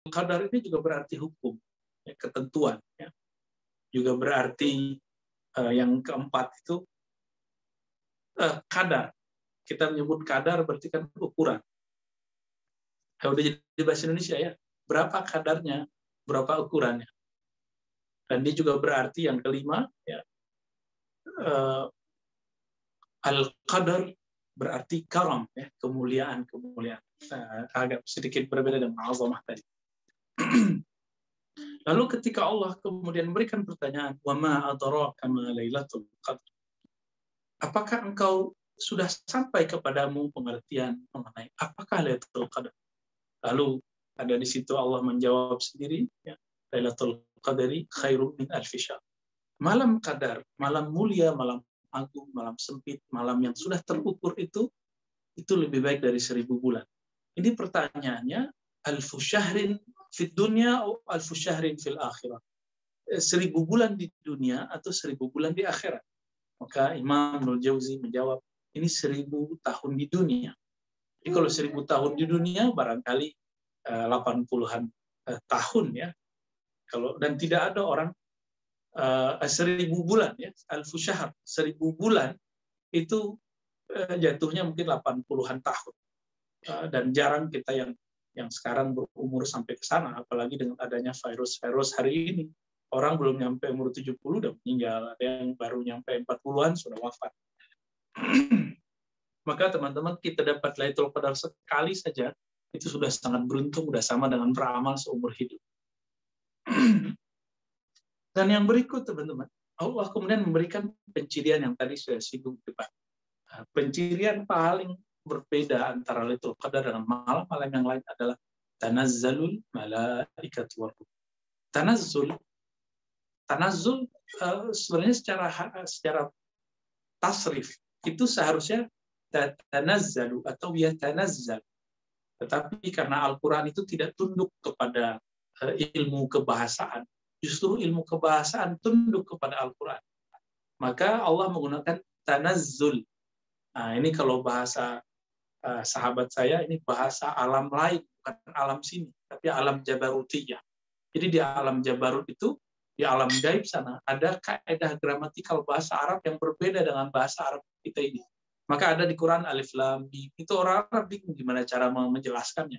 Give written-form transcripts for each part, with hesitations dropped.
Qadar ini juga berarti hukum, ya, ketentuan. Ya. Juga berarti yang keempat itu kadar. Kita menyebut kadar berarti kan ukuran. Kalau di bahasa Indonesia ya, berapa kadarnya, berapa ukurannya. Dan dia juga berarti yang kelima, ya, al-qadar berarti karam, ya, kemuliaan. Agak sedikit berbeda dengan azamah tadi. Lalu ketika Allah kemudian memberikan pertanyaan, wa ma adraka ma lailatul qadar. Apakah engkau sudah sampai kepadamu pengertian mengenai apakah Lailatul Qadar? Lalu ada di situ Allah menjawab sendiri, ya, Lailatul Qadari khairum min alfi syahr. Malam Qadar, malam mulia, malam agung, malam sempit, malam yang sudah terukur itu lebih baik dari 1000 bulan. Ini pertanyaannya, alfu syahrin fid dunya atau alfu syahrin fil akhirah. 1000 bulan di dunia atau 1000 bulan di akhirat. Maka Imam Ibnul Jauzi menjawab, ini 1000 tahun di dunia. Jadi kalau 1000 tahun di dunia, barangkali 80-an tahun, ya. Dan tidak ada orang 1000 bulan, ya, alfu syahr, 1000 bulan itu jatuhnya mungkin 80-an tahun. Dan jarang kita yang sekarang berumur sampai ke sana, apalagi dengan adanya virus hari ini. Orang belum nyampe umur 70 udah meninggal, ada yang baru nyampe 40-an sudah wafat. Maka teman-teman, kita dapat Lailatul Qadar sekali saja, itu sudah sangat beruntung, sudah sama dengan beramal seumur hidup. Dan yang berikut teman-teman, Allah kemudian memberikan pencirian yang tadi sudah singgung depan. Pencirian paling berbeda antara Lailatul Qadar dengan malam-malam yang lain adalah tanazzalul malaikatu war ruh. Tanazzul sebenarnya secara tasrif itu seharusnya tanazzalu atau yatanazzal. Tetapi karena Al-Quran itu tidak tunduk kepada ilmu kebahasaan, justru ilmu kebahasaan tunduk kepada Al-Quran. Maka Allah menggunakan tanazzul. Nah, ini kalau bahasa sahabat saya, ini bahasa alam lain, bukan alam sini, tapi alam jabarutiyah. Jadi di alam Jabarut itu, di alam gaib sana, ada kaidah gramatikal bahasa Arab yang berbeda dengan bahasa Arab kita ini. Maka ada di Quran Alif Lam Mim. Itu orang Arab bingung gimana cara menjelaskannya.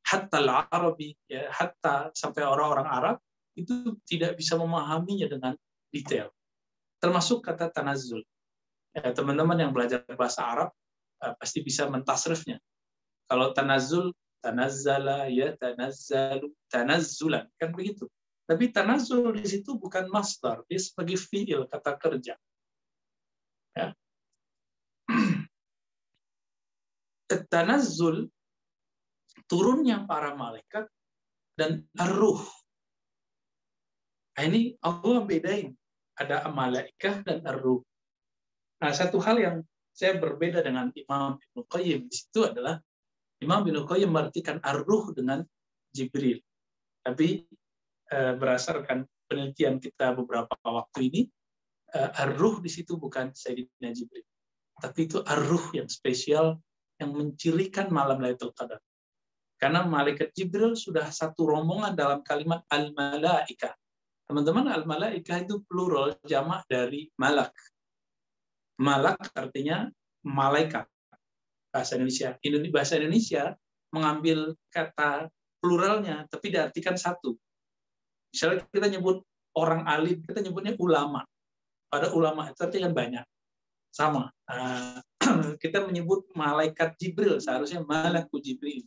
Hatta al-Arabi, ya, hatta sampai orang-orang Arab itu tidak bisa memahaminya dengan detail. Termasuk kata tanazzul. Ya, teman-teman yang belajar bahasa Arab pasti bisa mentasrifnya. Kalau tanazzul, tanazzala, ya tanazzalu, tanazzulan, kan begitu. Tapi tanazzul di situ bukan masdar, dia sebagai fiil, kata kerja. Ya. Tanazzul, turunnya para malaikat, dan ar-ruh. Nah, ini Allah bedain. Ada malaikah dan ar-ruh. Nah, satu hal yang saya berbeda dengan Imam Ibnu Qayyim di situ adalah Imam Ibnu Qayyim mengartikan ar-ruh dengan Jibril. Tapi berdasarkan penelitian kita beberapa waktu ini, ar-ruh di situ bukan Sayyidina Jibril. Tapi itu ar-ruh yang spesial yang mencirikan malam Lailatul Qadar. Karena malaikat Jibril sudah satu rombongan dalam kalimat al-malaikah. Teman-teman, al-malaikah itu plural jamak dari malak. Malak artinya malaikat. Bahasa Indonesia mengambil kata pluralnya, tapi diartikan satu. Misalnya kita nyebut orang alim, kita nyebutnya ulama. Pada ulama itu artinya kan banyak. Sama. Kita menyebut malaikat Jibril, seharusnya malakut Jibril.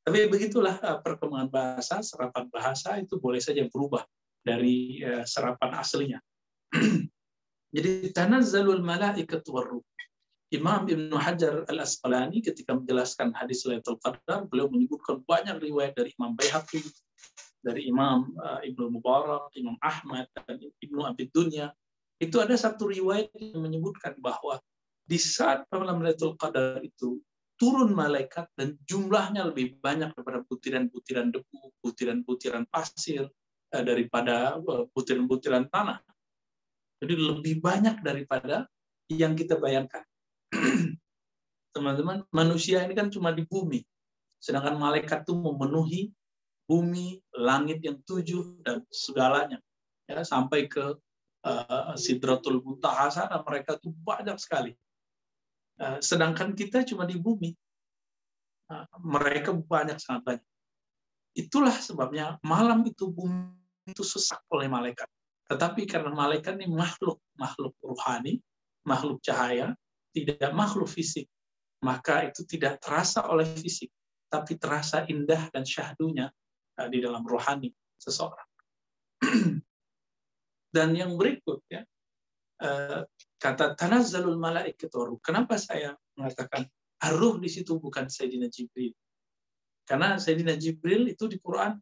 Tapi begitulah perkembangan bahasa, serapan bahasa itu boleh saja berubah dari serapan aslinya. Jadi tanazzalul malaikatu war ruh. Imam Ibnu Hajar Al-Asqalani ketika menjelaskan hadis Lailatul Qadar, beliau menyebutkan banyak riwayat dari Imam Baihaqi, dari Imam Ibnu Mubarak, Imam Ahmad, dan Ibnu Abi Dunya. Itu ada satu riwayat yang menyebutkan bahwa di saat malam Lailatul Qadar itu turun malaikat dan jumlahnya lebih banyak daripada butiran-butiran debu, butiran-butiran pasir, daripada butiran-butiran tanah. Jadi lebih banyak daripada yang kita bayangkan. Teman-teman, manusia ini kan cuma di bumi. Sedangkan malaikat itu memenuhi bumi, langit yang 7 dan segalanya, ya, sampai ke Sidratul Muntaha sana mereka tuh banyak sekali. Sedangkan kita cuma di bumi, mereka banyak, sangat banyak. Itulah sebabnya malam itu bumi itu sesak oleh malaikat. Tetapi karena malaikat ini makhluk ruhani, makhluk cahaya, tidak makhluk fisik, maka itu tidak terasa oleh fisik, tapi terasa indah dan syahdunya di dalam rohani seseorang. Dan yang berikut, ya, kata tanazzalul malaikatu waruh. Kenapa saya mengatakan ar-ruh di situ bukan Sayyidina Jibril? Karena Sayyidina Jibril itu di Quran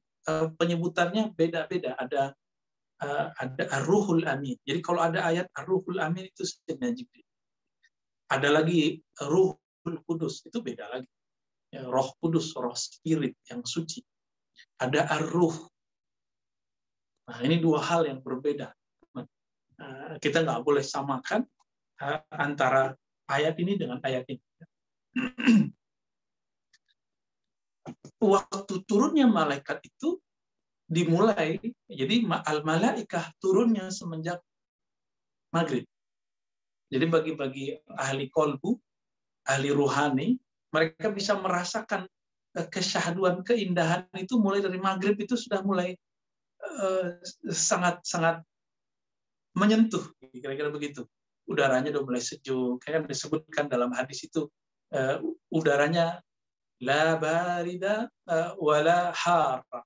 penyebutannya beda-beda. Ada ar-ruhul amin. Jadi kalau ada ayat ar-ruhul amin itu Sayyidina Jibril. Ada lagi ruhul kudus, itu beda lagi. Ya, roh kudus, roh spirit yang suci. Ada ar-ruh. Nah, ini dua hal yang berbeda. Kita nggak boleh samakan antara ayat ini dengan ayat ini. Waktu turunnya malaikat itu dimulai, jadi al-malaikah turunnya semenjak maghrib. Jadi bagi ahli kolbu, ahli ruhani, mereka bisa merasakan kesyahduan, keindahan itu mulai dari maghrib, itu sudah mulai sangat-sangat menyentuh, kira-kira begitu. Udaranya udah mulai sejuk, kayak disebutkan dalam hadis itu, udaranya la barida wala harra,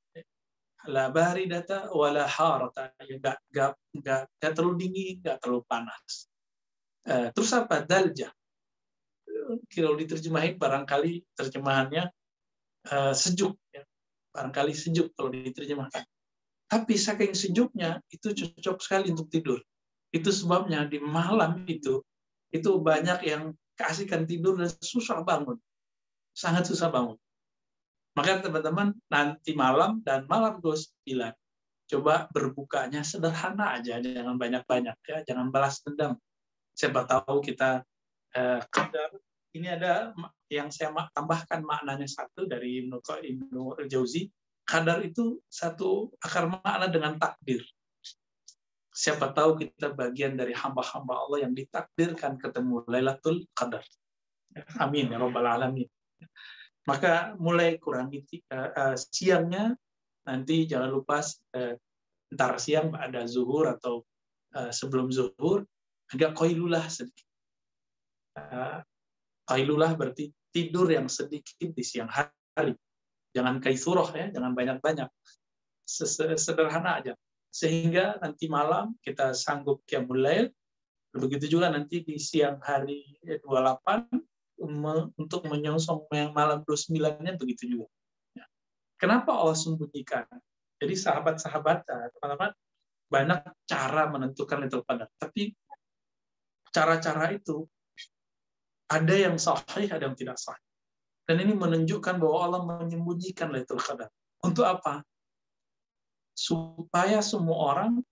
la baridata wala harata, nggak terlalu dingin, nggak terlalu panas. Terus apa? Daljah. Kalau diterjemahin barangkali terjemahannya sejuk, ya. Barangkali sejuk kalau diterjemahkan. Tapi saking sejuknya itu cocok sekali untuk tidur. Itu sebabnya di malam itu banyak yang keasikan tidur dan susah bangun. Sangat susah bangun. Maka teman-teman nanti malam dan malam 29 coba berbukanya sederhana aja, jangan banyak-banyak, ya, jangan balas dendam. Siapa tahu kita kadar. Ini ada yang saya tambahkan maknanya satu dari Ibnu Jauzi. Kadar itu satu akar makna dengan takdir. Siapa tahu kita bagian dari hamba-hamba Allah yang ditakdirkan ketemu Lailatul Qadar. Amin ya Rabbal Alamin. Maka mulai kurangi siangnya, nanti jangan lupa entar siang ada zuhur atau sebelum zuhur agak qailulah sedikit. Qailulah berarti tidur yang sedikit di siang hari. Jangan kaitsurah, ya, jangan banyak-banyak. Sederhana aja. Sehingga nanti malam kita sanggup qiyamul lail. Begitu juga nanti di siang hari 28 untuk menyongsong malam 29-nya begitu juga. Kenapa Allah sembunyikan? Jadi sahabat-sahabat, teman-teman, banyak cara menentukan Lailatul Qadar. Tapi cara-cara itu ada yang sahih, ada yang tidak sahih. Dan ini menunjukkan bahwa Allah menyembunyikan Lailatul Qadar. Untuk apa? Supaya semua orang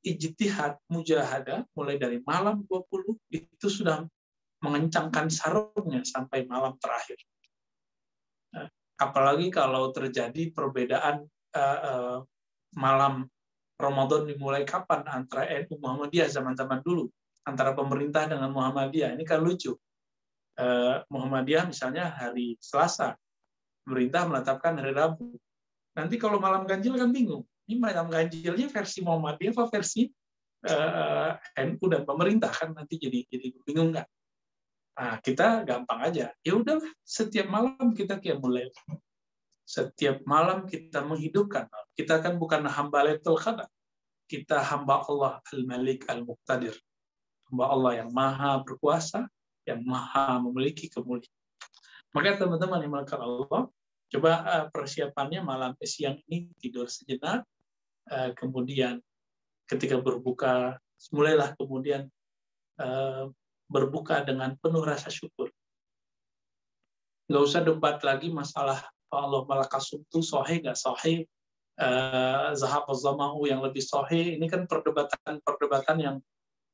ijtihad, mujahadah, mulai dari malam 20, itu sudah mengencangkan sarungnya sampai malam terakhir. Apalagi kalau terjadi perbedaan malam Ramadan dimulai kapan antara NU Muhammadiyah zaman-zaman dulu, antara pemerintah dengan Muhammadiyah. Ini kan lucu. Muhammadiyah misalnya hari Selasa, pemerintah menetapkan hari Rabu. Nanti kalau malam ganjil kan bingung. Ini malam ganjilnya versi Muhammadiyah apa versi NU dan pemerintah, kan nanti jadi bingung kan? Nah, kita gampang aja. Ya udahlah, setiap malam kita qiyamul lail. Setiap malam kita menghidupkan. Kita kan bukan hamba Lailatul Qadar. Kita hamba Allah Al-Malik Al-Muqtadir. Hamba Allah yang maha berkuasa, yang maha memiliki kemuliaan. Maka teman-teman yang melakukan Allah, coba persiapannya malam siang ini tidur sejenak, kemudian ketika berbuka, mulailah kemudian berbuka dengan penuh rasa syukur. Nggak usah debat lagi masalah Allah malakasum itu sahih nggak sahih, zahab az-zama'u yang lebih sahih. Ini kan perdebatan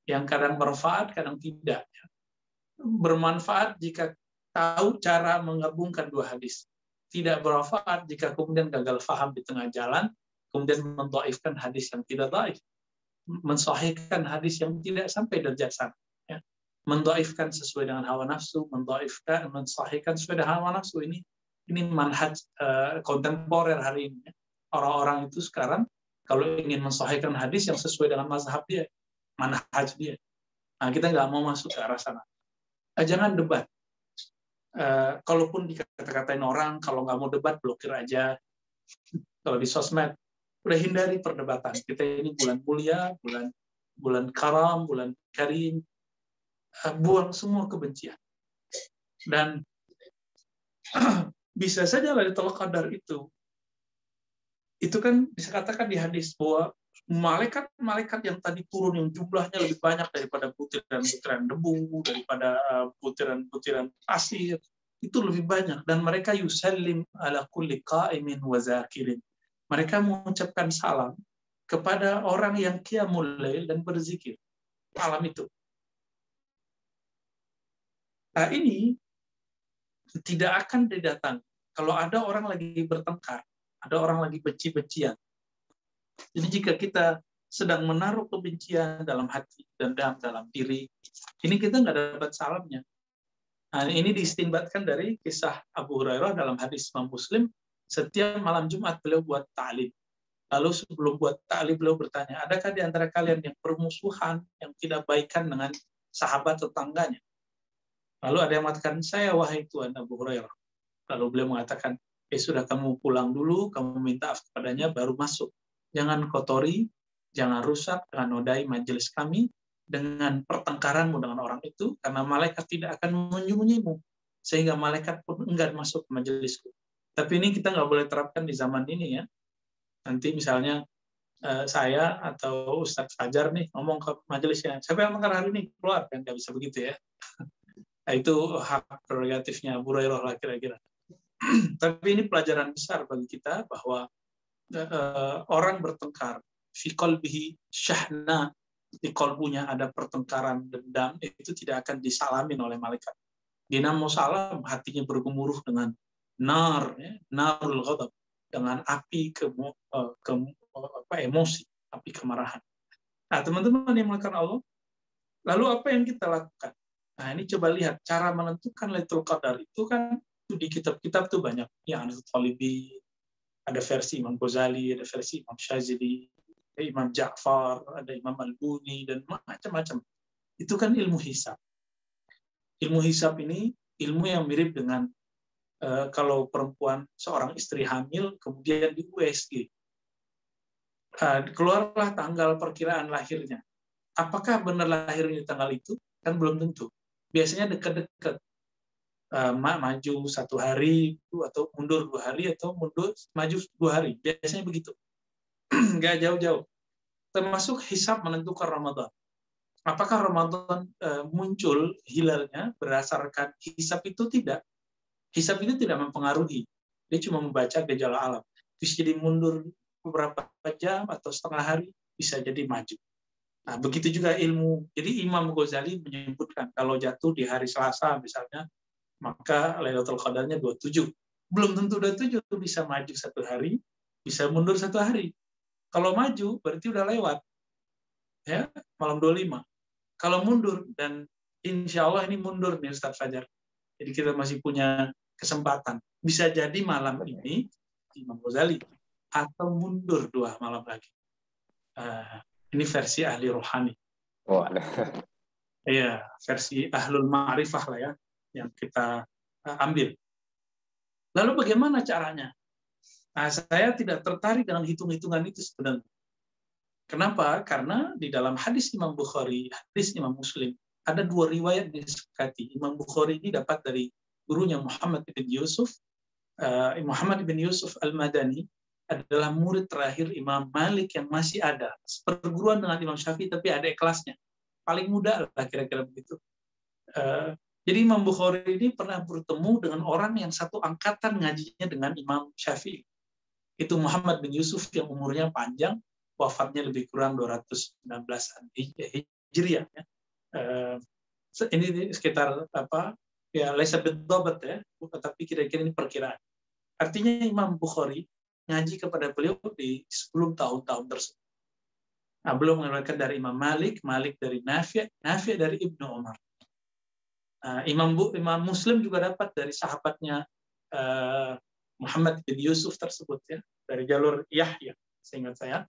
yang kadang bermanfaat, kadang tidak. Bermanfaat jika tahu cara menggabungkan dua hadis. tidak bermanfaat jika kemudian gagal faham di tengah jalan, kemudian mendhaifkan hadis yang tidak dhaif, mensahihkan hadis yang tidak sampai derajat sana. Ya. Mendhaifkan sesuai dengan hawa nafsu, mendhaifkan, mensahihkan sesuai dengan hawa nafsu. Ini manhaj kontemporer hari ini. Orang-orang itu sekarang kalau ingin mensahihkan hadis yang sesuai dengan mazhab dia, manhaj dia. Nah, kita nggak mau masuk ke arah sana. Jangan debat. Kalaupun dikata-katain orang, kalau nggak mau debat, blokir aja. Kalau di sosmed, udah hindari perdebatan. Kita ini bulan mulia, bulan karam, bulan karim. Buang semua kebencian. Dan bisa saja Lailatul Qadar itu kan bisa katakan di hadis bahwa malaikat-malaikat yang tadi turun yang jumlahnya lebih banyak daripada butiran-butiran debu, daripada butiran-butiran pasir, itu lebih banyak, dan mereka yusallim ala kulli qa'imin wa zakirin. Mereka mengucapkan salam kepada orang yang qiyamul lail dan berzikir malam itu. Nah, ini tidak akan didatangi kalau ada orang lagi bertengkar, ada orang lagi benci-bencian. Jadi jika kita sedang menaruh kebencian dalam hati dan dalam diri, ini kita nggak dapat salamnya. Nah, ini diistinbatkan dari kisah Abu Hurairah dalam hadis Imam Muslim. Setiap malam Jumat beliau buat ta'lim. Lalu sebelum buat ta'lim beliau bertanya, adakah di antara kalian yang bermusuhan, yang tidak baikan dengan sahabat tetangganya? Lalu ada yang mengatakan, saya wahai Tuhan Abu Hurairah. Lalu beliau mengatakan, sudah kamu pulang dulu, kamu minta maaf kepadanya, baru masuk. Jangan kotori, jangan rusak, jangan nodai majelis kami dengan pertengkaranmu dengan orang itu, karena malaikat tidak akan menyembunyimu, sehingga malaikat pun enggan masuk ke majelisku. Tapi ini kita nggak boleh terapkan di zaman ini ya. Nanti misalnya saya atau Ustadz Fajar nih ngomong ke majelisnya, siapa yang tengkar hari ini? Keluar, kan nggak bisa begitu ya. Nah, itu hak prerogatifnya Abu Hurairah lah kira-kira. Tapi ini pelajaran besar bagi kita bahwa orang bertengkar, fi qalbihi syahna, di qalbunya ada pertengkaran dendam, itu tidak akan disalamin oleh malaikat. Dia mau salam, hatinya bergemuruh dengan narul ghadab, dengan api emosi, api kemarahan. Nah, teman-teman yang melakukan Allah, lalu apa yang kita lakukan? Nah, ini coba lihat cara menentukan Lailatul Qadar itu kan di kitab-kitab tuh banyak. Ya, ada Talibi, ada versi Imam Ghazali, ada versi Imam Syazili, ada Imam Ja'far, ada Imam Al-Buni, dan macam-macam. Itu kan ilmu hisab. Ilmu hisab ini ilmu yang mirip dengan kalau perempuan, seorang istri hamil, kemudian di USG. Keluarlah tanggal perkiraan lahirnya. Apakah benar lahir di tanggal itu? Kan belum tentu. Biasanya dekat-dekat. Maju 1 hari, atau mundur 2 hari, atau maju 2 hari. Biasanya begitu. Nggak jauh-jauh. Termasuk hisab menentukan Ramadan. Apakah Ramadan muncul hilalnya berdasarkan hisab itu? Tidak. Hisab itu tidak mempengaruhi. Dia cuma membaca gejala alam. Bisa jadi mundur beberapa jam atau setengah hari, bisa jadi maju. Nah, begitu juga ilmu. Jadi Imam Ghazali menyebutkan kalau jatuh di hari Selasa misalnya, maka Lailatul Qadarnya 27. Belum tentu 27, bisa maju 1 hari, bisa mundur 1 hari. Kalau maju, berarti udah lewat. Ya, malam 25. Kalau mundur, dan insya Allah ini mundur nih Ustaz Fajar. Jadi kita masih punya kesempatan. Bisa jadi malam ini, Imam Ghazali, atau mundur 2 malam lagi. Ini versi ahli rohani. Oh, Iya, versi ahlul ma'rifah lah ya, yang kita ambil. Lalu bagaimana caranya? Nah, saya tidak tertarik dengan hitung-hitungan itu sebenarnya. Kenapa? Karena di dalam hadis Imam Bukhari, hadis Imam Muslim, ada 2 riwayat disepakati. Imam Bukhari ini dapat dari gurunya Muhammad bin Yusuf. Muhammad bin Yusuf Al-Madani adalah murid terakhir Imam Malik yang masih ada. Seperguruan dengan Imam Syafi'i, tapi ada kelasnya. Paling muda lah kira-kira begitu. Jadi Imam Bukhari ini pernah bertemu dengan orang yang satu angkatan ngajinya dengan Imam Syafi'i. Itu Muhammad bin Yusuf yang umurnya panjang, wafatnya lebih kurang 219-an Hijriah. Ya. Ini sekitar laisa bidzabat ya, tapi kira-kira ini perkiraan. Artinya Imam Bukhari ngaji kepada beliau di sebelum tahun-tahun tersebut. Nah, belum mengatakan dari Imam Malik, Malik dari Nafi', Nafi' dari Ibnu Umar. Imam Muslim juga dapat dari sahabatnya Muhammad bin Yusuf tersebut, ya, dari jalur Yahya, seingat saya.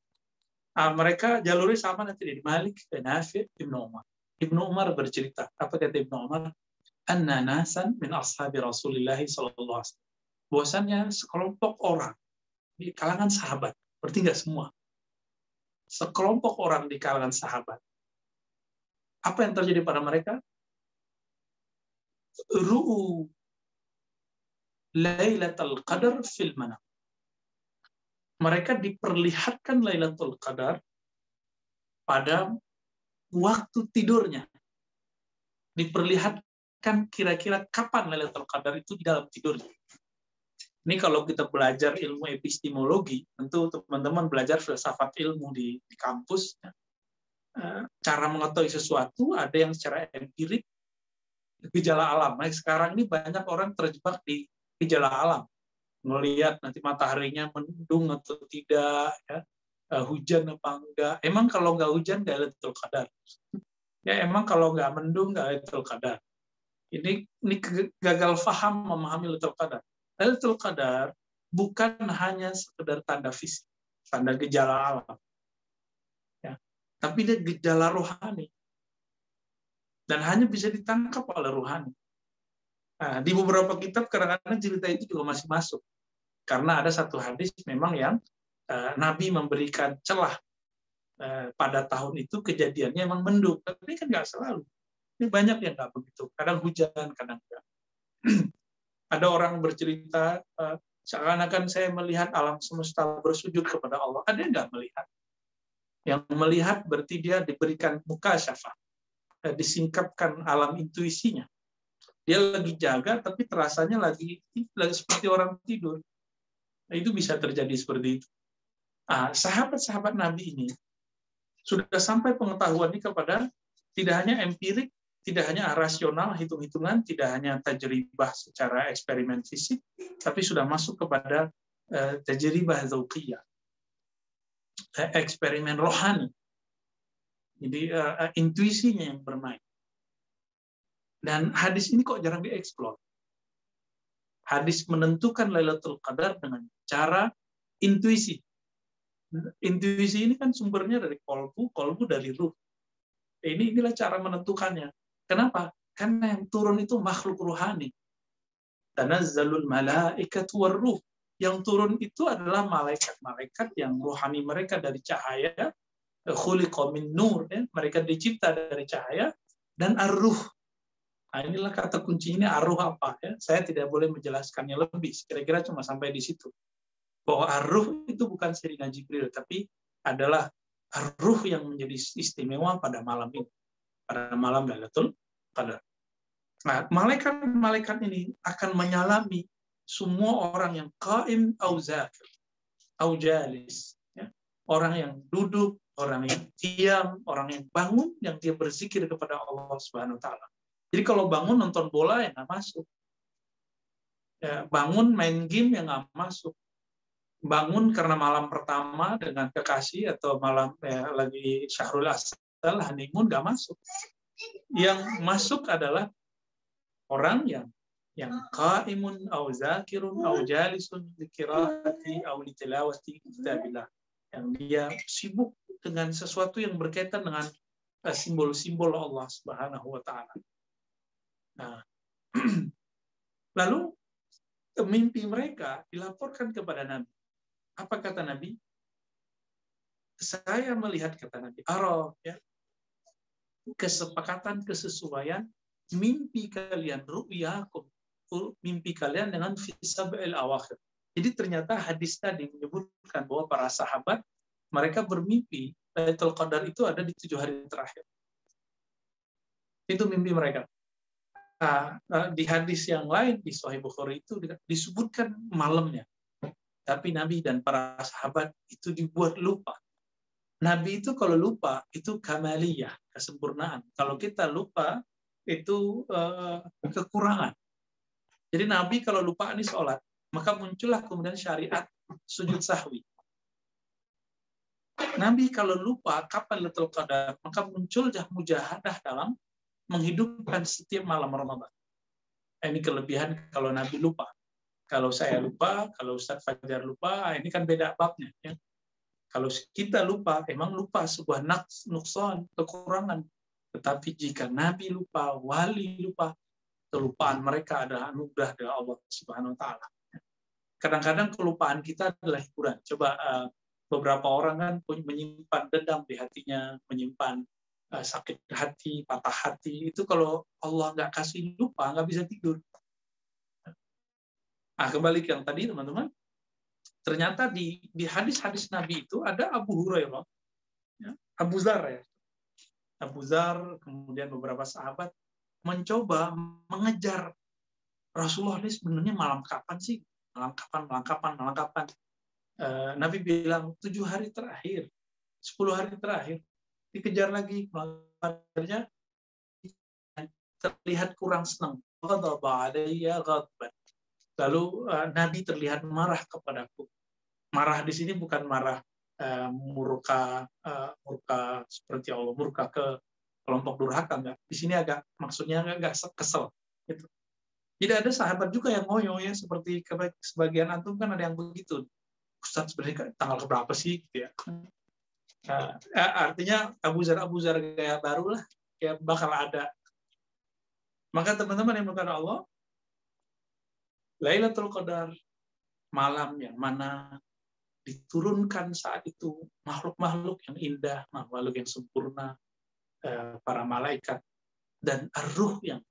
Mereka jalurnya sama nanti di Malik, Nafi', Ibnu Umar. Ibnu Umar bercerita, apa kata Ibnu Umar? Anna nasan min ashabi Rasulillah sallallahu alaihi wasallam. Bahwasannya sekelompok orang di kalangan sahabat, berarti nggak semua. Sekelompok orang di kalangan sahabat. Apa yang terjadi pada mereka? Ru'u Lailatul Qadar fil manam. Mereka diperlihatkan Lailatul Qadar pada waktu tidurnya. Diperlihatkan kira-kira kapan Lailatul Qadar itu di dalam tidurnya. Ini kalau kita belajar ilmu epistemologi, tentu teman-teman belajar filsafat ilmu di kampus, cara mengetahui sesuatu ada yang secara empirik, gejala alam. Nah, sekarang ini banyak orang terjebak di gejala alam, melihat nanti mataharinya mendung atau tidak, ya, hujan apa enggak. Emang kalau nggak hujan nggak Lailatul Qadar. Ya emang kalau nggak mendung nggak Lailatul Qadar. Ini gagal paham memahami Lailatul Qadar. Lailatul Qadar bukan hanya sekedar tanda fisik, tanda gejala alam, ya, tapi dia gejala rohani. Dan hanya bisa ditangkap oleh rohani. Nah, di beberapa kitab kadang-kadang cerita itu juga masih masuk. Karena ada satu hadis memang yang Nabi memberikan celah pada tahun itu kejadiannya memang mendung. Tapi kan nggak selalu. Ini banyak yang nggak begitu. Kadang hujan, kadang enggak. Ada orang bercerita, seakan-akan saya melihat alam semesta bersujud kepada Allah. Ada yang nggak melihat. Yang melihat berarti dia diberikan mukasyafah. Disingkapkan alam intuisinya. Dia lagi jaga, tapi terasanya lagi seperti orang tidur. Nah, itu bisa terjadi seperti itu. Sahabat-sahabat Nabi ini sudah sampai pengetahuannya kepada tidak hanya empirik, tidak hanya rasional, hitung-hitungan, tidak hanya tajribah secara eksperimen fisik, tapi sudah masuk kepada tajribah dzauqiyah, eksperimen rohani. Jadi intuisinya yang bermain. Dan hadis ini kok jarang dieksplor. Hadis menentukan Lailatul Qadar dengan cara intuisi. Intuisi ini kan sumbernya dari kolbu dari ruh. Inilah cara menentukannya. Kenapa? Karena yang turun itu makhluk ruhani. Tanazzalul malaikatu warruh. Yang turun itu adalah malaikat-malaikat yang rohani mereka dari cahaya, khuliqa min nur, ya. Mereka dicipta dari cahaya, dan ar-ruh. Nah, inilah kata kuncinya, ar-ruh apa, ya? Saya tidak boleh menjelaskannya lebih, kira-kira cuma sampai di situ. Bahwa ar-ruh itu bukan Sayyidina Jibril, tapi adalah ar-ruh yang menjadi istimewa pada malam ini, pada malam Lailatul Qadar. Nah, malaikat-malaikat ini akan menyalami semua orang yang qaim au zakir, au jalis, ya. Orang yang duduk, orang yang diam, orang yang bangun, yang dia berzikir kepada Allah Subhanahu wa taala. Jadi kalau bangun nonton bola ya nggak masuk. Ya, bangun main game ya nggak masuk. Bangun karena malam pertama dengan kekasih atau malam lagi syahrul asal, honeymoon, nggak masuk. Yang masuk adalah orang yang qaimun au zakirun au jalisun li qiraati au li tilawati kitabillah. Yang dia sibuk dengan sesuatu yang berkaitan dengan simbol-simbol Allah Subhanahu wa taala. Nah, lalu mimpi mereka dilaporkan kepada Nabi. Apa kata Nabi? Saya melihat, kata Nabi, ya, kesepakatan, kesesuaian mimpi kalian, ru'yakum, mimpi kalian dengan fisab'il awakhir. Jadi ternyata hadis tadi menyebutkan bahwa para sahabat mereka bermimpi Lailatul Qadar itu ada di 7 hari terakhir. Itu mimpi mereka. Di hadis yang lain di Sahih Bukhari itu disebutkan malamnya. Tapi Nabi dan para sahabat itu dibuat lupa. Nabi itu kalau lupa itu kamaliyah, kesempurnaan. Kalau kita lupa itu kekurangan. Jadi Nabi kalau lupa ini sholat, maka muncullah kemudian syariat sujud sahwi. Nabi kalau lupa kapan Lailatul Qadar, maka muncullah mujahadah dalam menghidupkan setiap malam Ramadan. Ini kelebihan kalau Nabi lupa. Kalau saya lupa, kalau Ustaz Fajar lupa, ini kan beda babnya. Ya. Kalau kita lupa, emang lupa sebuah nuksan, kekurangan. Tetapi jika Nabi lupa, wali lupa, kelupaan mereka adalah anugerah dari Allah Subhanahu Wa Taala. Kadang-kadang kelupaan kita adalah hiburan. Coba beberapa orang kan menyimpan dendam di hatinya, menyimpan sakit hati, patah hati. Itu kalau Allah nggak kasih lupa, nggak bisa tidur. Nah, kembali ke yang tadi, teman-teman. Ternyata di hadis-hadis Nabi itu ada Abu Hurairah, ya, Abu Dzar, ya. Abu Dzar, kemudian beberapa sahabat mencoba mengejar Rasulullah ini sebenarnya malam kapan sih? Malam kapan? Nabi bilang 7 hari terakhir, 10 hari terakhir, dikejar lagi, makanya terlihat kurang senang. Lalu Nabi terlihat marah kepadaku. Marah di sini bukan marah murka seperti Allah, murka ke kelompok durhaka, enggak. Di sini agak maksudnya agak kesel. Gitu. Tidak ada sahabat juga yang ngoyo ya, seperti sebagian antum kan ada yang begitu. Ustaz sebenarnya tanggal berapa sih? Gitu ya. Artinya Abu Dzar kayak baru lah, kayak bakal ada. Maka teman-teman yang berkata Allah, Lailatul Qadar, malam yang mana diturunkan saat itu makhluk-makhluk yang indah, makhluk yang sempurna, para malaikat, dan ar-ruh yang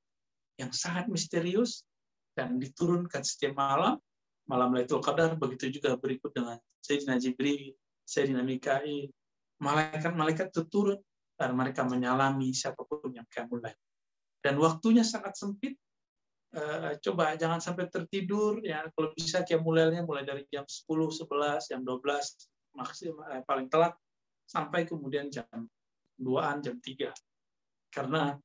sangat misterius, dan diturunkan setiap malam Lailatul Qadar. Begitu juga berikut dengan Sayyidina Jibril, Sayyidina Mikail, malaikat-malaikat itu turun, dan mereka menyalami siapapun yang qiyamul lail. Dan waktunya sangat sempit. Coba jangan sampai tertidur ya, kalau bisa qiyamul lailnya mulai dari jam 10, 11, jam 12 maksimal paling telat sampai kemudian jam 2-an, jam 3. Karena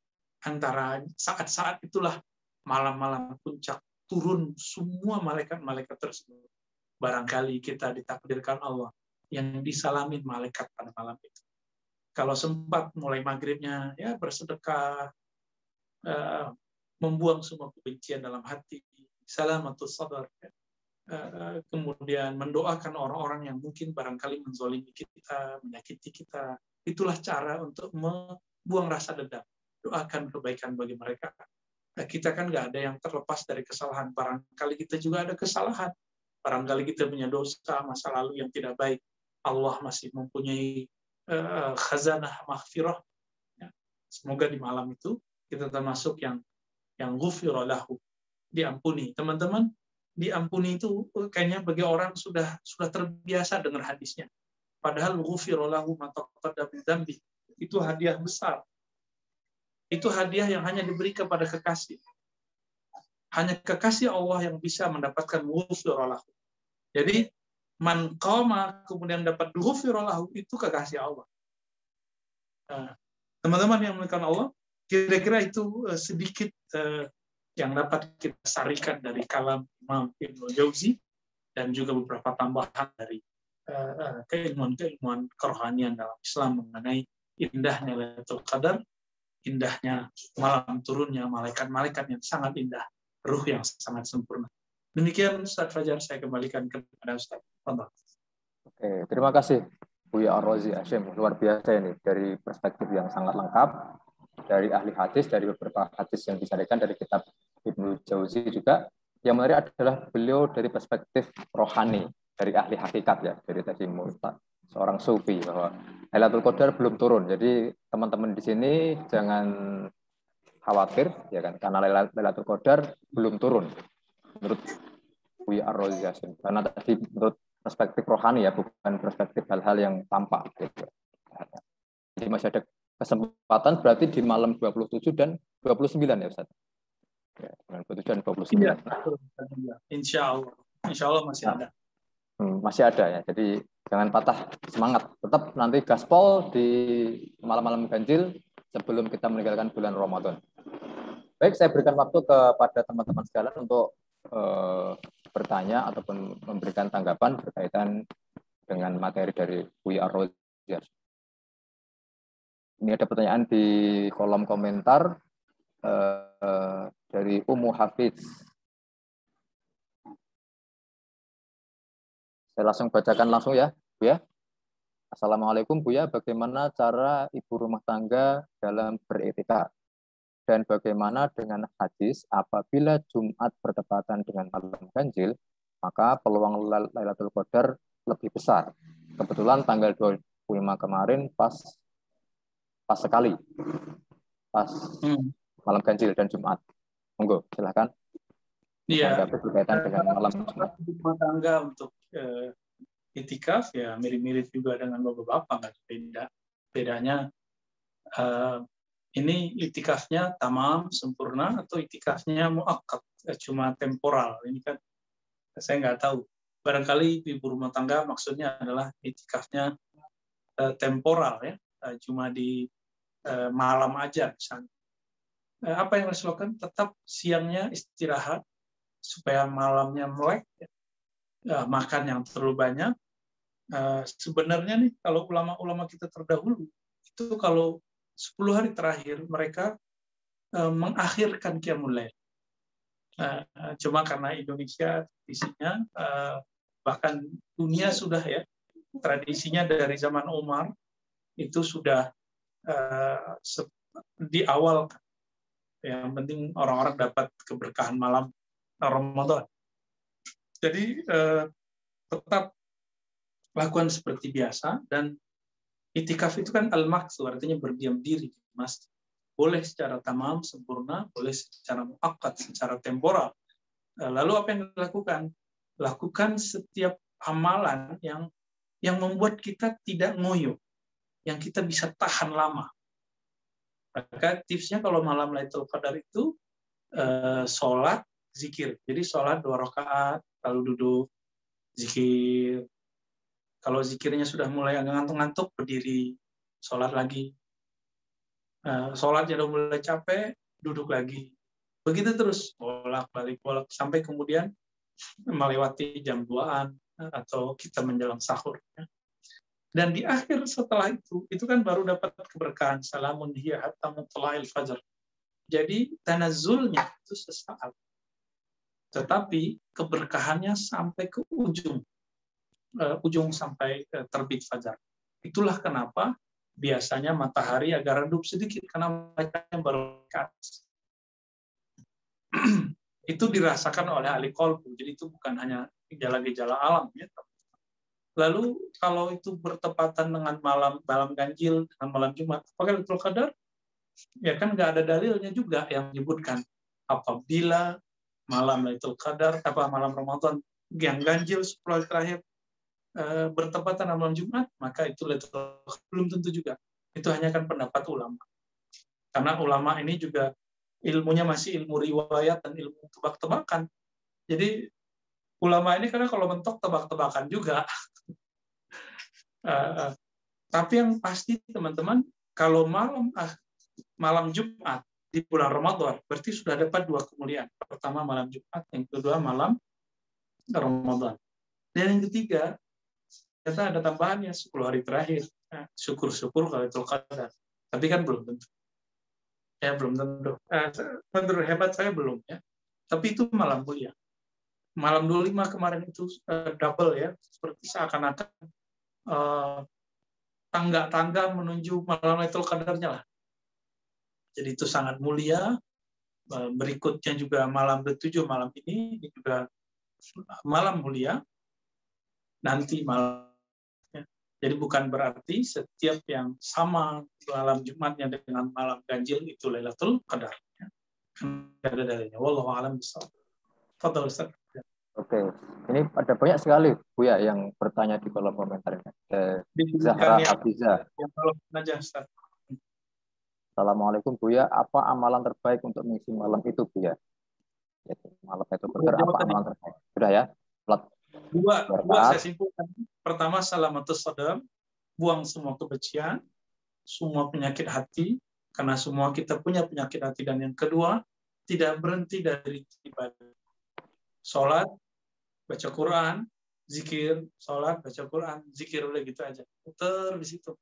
antara saat-saat itulah malam-malam puncak turun semua malaikat-malaikat tersebut. Barangkali kita ditakdirkan Allah yang disalamin malaikat pada malam itu. Kalau sempat mulai maghribnya ya bersedekah, membuang semua kebencian dalam hati, salamatus sadar, kemudian mendoakan orang-orang yang mungkin barangkali menzalimi kita, menyakiti kita. Itulah cara untuk membuang rasa dendam. Doakan kebaikan bagi mereka. Kita kan nggak ada yang terlepas dari kesalahan. Barangkali kita juga ada kesalahan. Barangkali kita punya dosa masa lalu yang tidak baik. Allah masih mempunyai khazanah maghfirah. Semoga di malam itu kita termasuk yang ghufira lahu, diampuni. Teman-teman, diampuni itu kayaknya bagi orang sudah terbiasa dengar hadisnya. Padahal ghufira lahu ma taqaddama min dzambi, itu hadiah besar. Itu hadiah yang hanya diberi kepada kekasih. Hanya kekasih Allah yang bisa mendapatkan ghufira lahu. Jadi man qama kemudian dapat ghufira lahu, itu kekasih Allah. Teman-teman yang memuliakan Allah, kira-kira itu sedikit yang dapat kita sarikan dari kalam Imam Ibnu Jauzi dan juga beberapa tambahan dari keilmuan kerohanian dalam Islam mengenai indahnya Lailatul Qadar, indahnya malam turunnya malaikat-malaikat yang sangat indah, ruh yang sangat sempurna. Demikian Ustaz Fajar, saya kembalikan kepada Ustaz. Oke, terima kasih Buya Ar-Razi Hashim, luar biasa ini dari perspektif yang sangat lengkap. Dari ahli hadis, dari beberapa hadis yang disampaikan dari kitab Ibnu Jauzi juga. Yang menarik adalah beliau dari perspektif rohani, dari ahli hakikat ya, dari tadi seorang sufi, bahwa Lailatul Qadar belum turun. Jadi teman-teman di sini jangan khawatir ya kan, karena Lailatul Qadar belum turun menurut Buya Ar-Razi Hashim. Karena tadi menurut perspektif rohani ya, bukan perspektif hal-hal yang tampak gitu. Jadi masih ada kesempatan berarti di malam 27 dan 29 ya Ustaz. Ya, 27 dan 29. Iya, Insya Allah masih ada. Masih ada ya. Jadi jangan patah semangat. Tetap nanti gaspol di malam-malam ganjil sebelum kita meninggalkan bulan Ramadan. Baik, saya berikan waktu kepada teman-teman sekalian untuk bertanya ataupun memberikan tanggapan berkaitan dengan materi dari Buya Ar-Razi. Ini ada pertanyaan di kolom komentar dari Ummu Hafiz. Saya langsung bacakan langsung ya, Buya. Assalamualaikum Buya, bagaimana cara ibu rumah tangga dalam beriktikaf? Dan bagaimana dengan hadis apabila Jumat bertepatan dengan malam ganjil, maka peluang Lailatul Qadar lebih besar. Kebetulan tanggal 25 kemarin pas sekali. Pas malam ganjil dan Jumat. Monggo, silakan. Iya. Berkaitan dengan malam Jumat. Rumah tangga untuk itikaf ya mirip-mirip juga dengan bapak-bapak, nggak beda. Bedanya ini itikafnya tamam sempurna atau itikafnya muakkad, cuma temporal. Ini kan saya nggak tahu. Barangkali ibu rumah tangga maksudnya adalah itikafnya temporal ya, cuma di malam aja misalnya. Apa yang harus dilakukan? Tetap siangnya istirahat supaya malamnya melek, makan yang terlalu banyak. Sebenarnya nih kalau ulama-ulama kita terdahulu itu kalau 10 hari terakhir mereka mengakhirkan qiyamul lail. Cuma karena Indonesia tradisinya bahkan dunia sudah ya tradisinya dari zaman Umar itu sudah di awal. Yang penting orang-orang dapat keberkahan malam Ramadan. Jadi tetap lakukan seperti biasa, dan itikaf itu kan al-maqsu, artinya berdiam diri di masjid. Boleh secara tamam sempurna, boleh secara muakkad, secara temporal. Lalu apa yang dilakukan? Lakukan setiap amalan yang membuat kita tidak ngoyo, yang kita bisa tahan lama. Maka tipsnya kalau malam Lailatul Qadar itu sholat, zikir. Jadi sholat 2 rakaat, lalu duduk, zikir. Kalau zikirnya sudah mulai ngantuk-ngantuk, berdiri, sholat lagi. Sholat sudah mulai capek, duduk lagi. Begitu terus, bolak-balik, sampai kemudian melewati jam 2-an, atau kita menjelang sahur. Dan di akhir setelah itu kan baru dapat keberkahan. Salamun hiya hatta matla'il fajr. Jadi tanazzulnya itu sesaat. Tetapi keberkahannya sampai ke ujung sampai terbit fajar. Itulah kenapa biasanya matahari agak redup sedikit karena mereka yang baru ke atas. Itu dirasakan oleh ahli qalbu. Jadi itu bukan hanya gejala-gejala alam ya. Lalu kalau itu bertepatan dengan malam ganjil dengan malam Jumat, apakah Lailatul Qadar? Ya kan nggak ada dalilnya juga yang menyebutkan apabila malam Lailatul Qadar malam Ramadan yang ganjil 10 hari terakhir bertepatan dengan malam Jumat, maka itu belum tentu juga. Itu hanya kan pendapat ulama. Karena ulama ini juga ilmunya masih ilmu riwayat dan ilmu tebak-tebakan. Jadi ulama ini karena kalau mentok tebak-tebakan juga. Tapi yang pasti teman-teman, kalau malam Jumat di bulan Ramadan, berarti sudah dapat 2 kemuliaan. Pertama malam Jumat, yang kedua malam Ramadan. Dan yang ketiga, ternyata ada tambahannya 10 hari terakhir. Syukur-syukur kalau itu Qadar. Tapi kan belum tentu. Ya belum tentu. Menurut hebat saya belum ya. Tapi itu malam mulia. Malam 25 kemarin itu double ya. Seperti seakan-akan tangga-tangga menuju malam Lailatul Qadarnya lah. Jadi itu sangat mulia. Berikutnya juga malam ke-7 malam ini juga malam mulia. Nanti malam. Jadi bukan berarti setiap yang sama malam Jumatnya dengan malam ganjil itu Lailatul Qadar. Tidak ada dalilnya. Wallahu a'lam bishawab. Fadhal Ustaz. Oke, ini ada banyak sekali Buya yang bertanya di kolom komentar ini. Zahra Hafiza. Yang kalau aja Ustaz. Assalamualaikum Buya, apa amalan terbaik untuk mengisi malam itu Buya? Malam itu apa amalan terbaik? Sudah ya? Dua saya simpulkan. Pertama, salamatus sadam, buang semua kebencian, semua penyakit hati, karena semua kita punya penyakit hati. Dan yang kedua, tidak berhenti dari ibadah. Sholat, baca Quran, zikir, sholat, baca Quran, zikir, udah gitu aja. Putar di situ.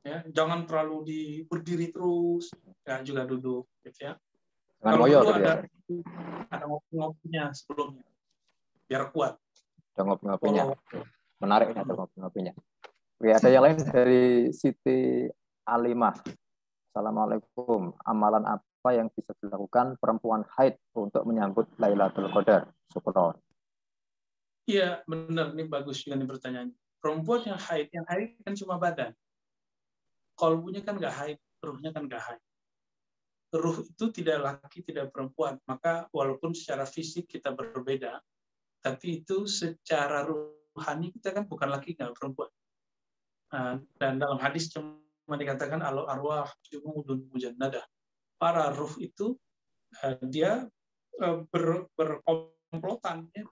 Ya, jangan terlalu berdiri terus, ya juga duduk, gitu ya. Jangan Kalau ngoyo perlu gitu ya. ada ngopi-ngopinya sebelumnya, biar kuat. Ada ngopi-ngopinya. Walau. Menarik ada ngopi-ngopinya. Oke, ada yang lain dari Siti Alimah. Assalamualaikum. Amalan apa yang bisa dilakukan perempuan haid untuk menyambut Lailatul Qadar? Syukron. Iya, benar. Ini bagus juga nih pertanyaannya. Perempuan yang haid kan cuma badan. Qalbunya kan nggak haid, ruhnya kan nggak haid. Ruh itu tidak laki, tidak perempuan. Maka walaupun secara fisik kita berbeda, tapi itu secara rohani kita kan bukan laki, nggak perempuan. Dan dalam hadis cuma dikatakan al-arwah jumudun mujannadah. Para ruh itu dia berkomplotan, ya,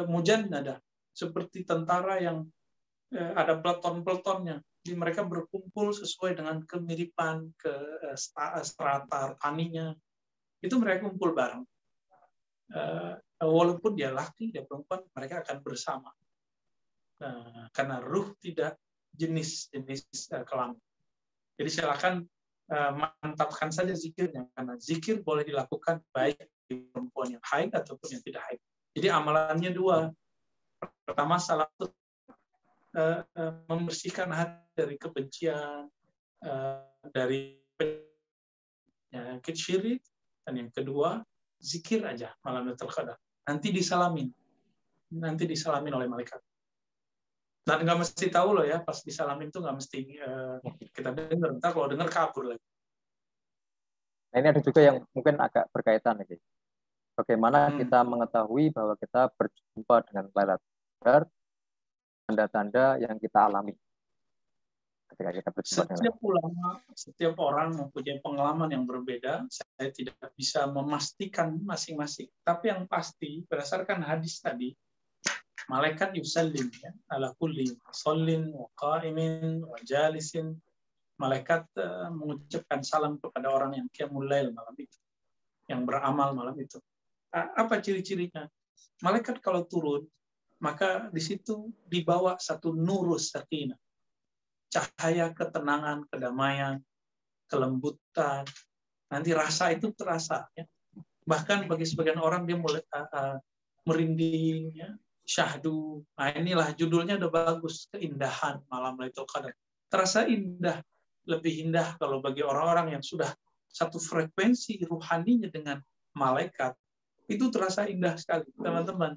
mujannadah, seperti tentara yang ada peleton-peletonnya. Jadi mereka berkumpul sesuai dengan kemiripan ke strata taninya. Itu mereka kumpul bareng. Walaupun dia laki, dia perempuan, mereka akan bersama. Karena ruh tidak jenis kelamin. Jadi silakan mantapkan saja zikirnya, karena zikir boleh dilakukan baik di perempuan yang haid ataupun yang tidak haid. Jadi amalannya dua. Pertama, salah satu membersihkan hati dari kebencian, dari penyakit syirik, dan yang kedua zikir aja malam Lailatul Qadar. Nanti disalamin oleh malaikat. Dan nggak mesti tahu loh ya, pas disalamin itu nggak mesti kita dengar. Ntar kalau dengar kabur lagi. Nah, ini ada juga yang mungkin agak berkaitan lagi. Bagaimana kita mengetahui bahwa kita berjumpa dengan Lailatul Qadar, tanda-tanda yang kita alami ketika kita berjumpa dengan setiap orang mempunyai pengalaman yang berbeda. Saya tidak bisa memastikan masing-masing. Tapi yang pasti berdasarkan hadis tadi, malaikat yusallim ya, ala kulli shallin wa qa'imin wa jalisin. Malaikat mengucapkan salam kepada orang yang qiyamul lail malam itu, yang beramal malam itu. Apa ciri-cirinya? Malaikat kalau turun, maka di situ dibawa satu nurus sakinah, cahaya ketenangan, kedamaian, kelembutan. Nanti rasa itu terasa. Ya. Bahkan bagi sebagian orang dia mulai merinding, ya. Syahdu. Nah, inilah judulnya udah bagus, keindahan malam Lailatul Qadar. Terasa indah, lebih indah kalau bagi orang-orang yang sudah satu frekuensi ruhaninya dengan malaikat, itu terasa indah sekali, teman-teman.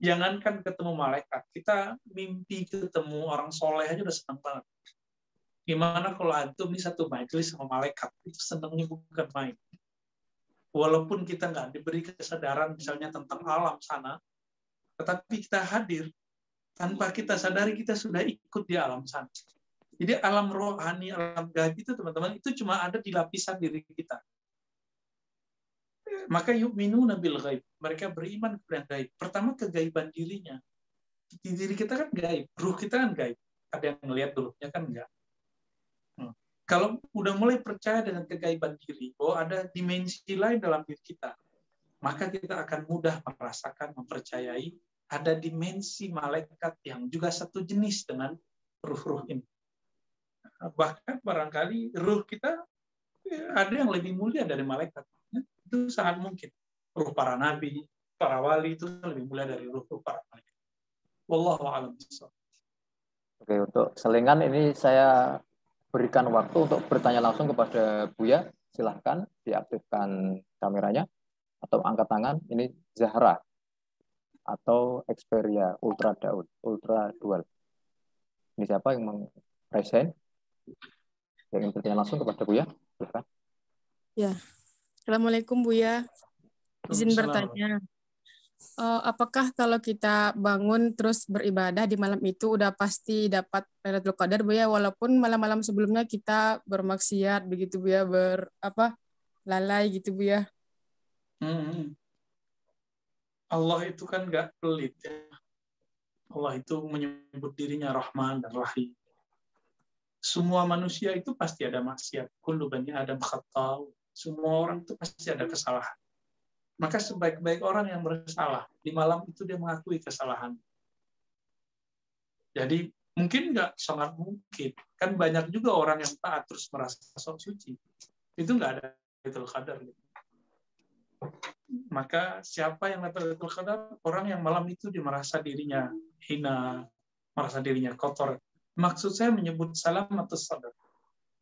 Jangankan ketemu malaikat, kita mimpi ketemu orang soleh aja udah senang banget. Gimana kalau antum nih satu majelis sama malaikat, itu senangnya bukan main. Walaupun kita nggak diberi kesadaran misalnya tentang alam sana, tetapi kita hadir, tanpa kita sadari kita sudah ikut di alam sana. Jadi alam rohani, alam gaib itu teman-teman, itu cuma ada di lapisan diri kita. Maka yu'minuna bil ghaib. Mereka beriman kepada gaib. Pertama, kegaiban dirinya. Di diri kita kan gaib. Ruh kita kan gaib. Ada yang melihat ruhnya kan enggak. Kalau udah mulai percaya dengan kegaiban diri, bahwa ada dimensi lain dalam diri kita, maka kita akan mudah merasakan, mempercayai ada dimensi malaikat yang juga satu jenis dengan ruh-ruh ini. Bahkan barangkali ruh kita ada yang lebih mulia dari malaikat. Itu sangat mungkin. Ruh para nabi, para wali itu lebih mulia dari ruh para malaikat. Wallahu a'lam bishawab. Oke, untuk selingan ini saya berikan waktu untuk bertanya langsung kepada Buya. Silahkan diaktifkan kameranya atau angkat tangan. Ini Zahra atau Xperia Ultra Dual. Ini siapa yang present? Yang ingin bertanya langsung kepada Buya? Silahkan. Ya, Assalamualaikum Buya. Izin bertanya, apakah kalau kita bangun terus beribadah di malam itu udah pasti dapat Lailatul Qadar Buya, walaupun malam-malam sebelumnya kita bermaksiat begitu Buya, lalai gitu Buya? Allah itu kan nggak pelit ya. Allah itu menyebut dirinya Rahman dan Rahim. Semua manusia itu pasti ada maksiat. Kullu bani Adam khata'u. Semua orang itu pasti ada kesalahan. Maka sebaik-baik orang yang bersalah, di malam itu dia mengakui kesalahan. Jadi mungkin nggak, sangat mungkin. Kan banyak juga orang yang taat terus merasa sok suci. Itu nggak ada Lailatul Qadar. Maka siapa yang dapat Lailatul Qadar? Orang yang malam itu dia merasa dirinya hina, merasa dirinya kotor. Maksud saya menyebut salamatus sadar,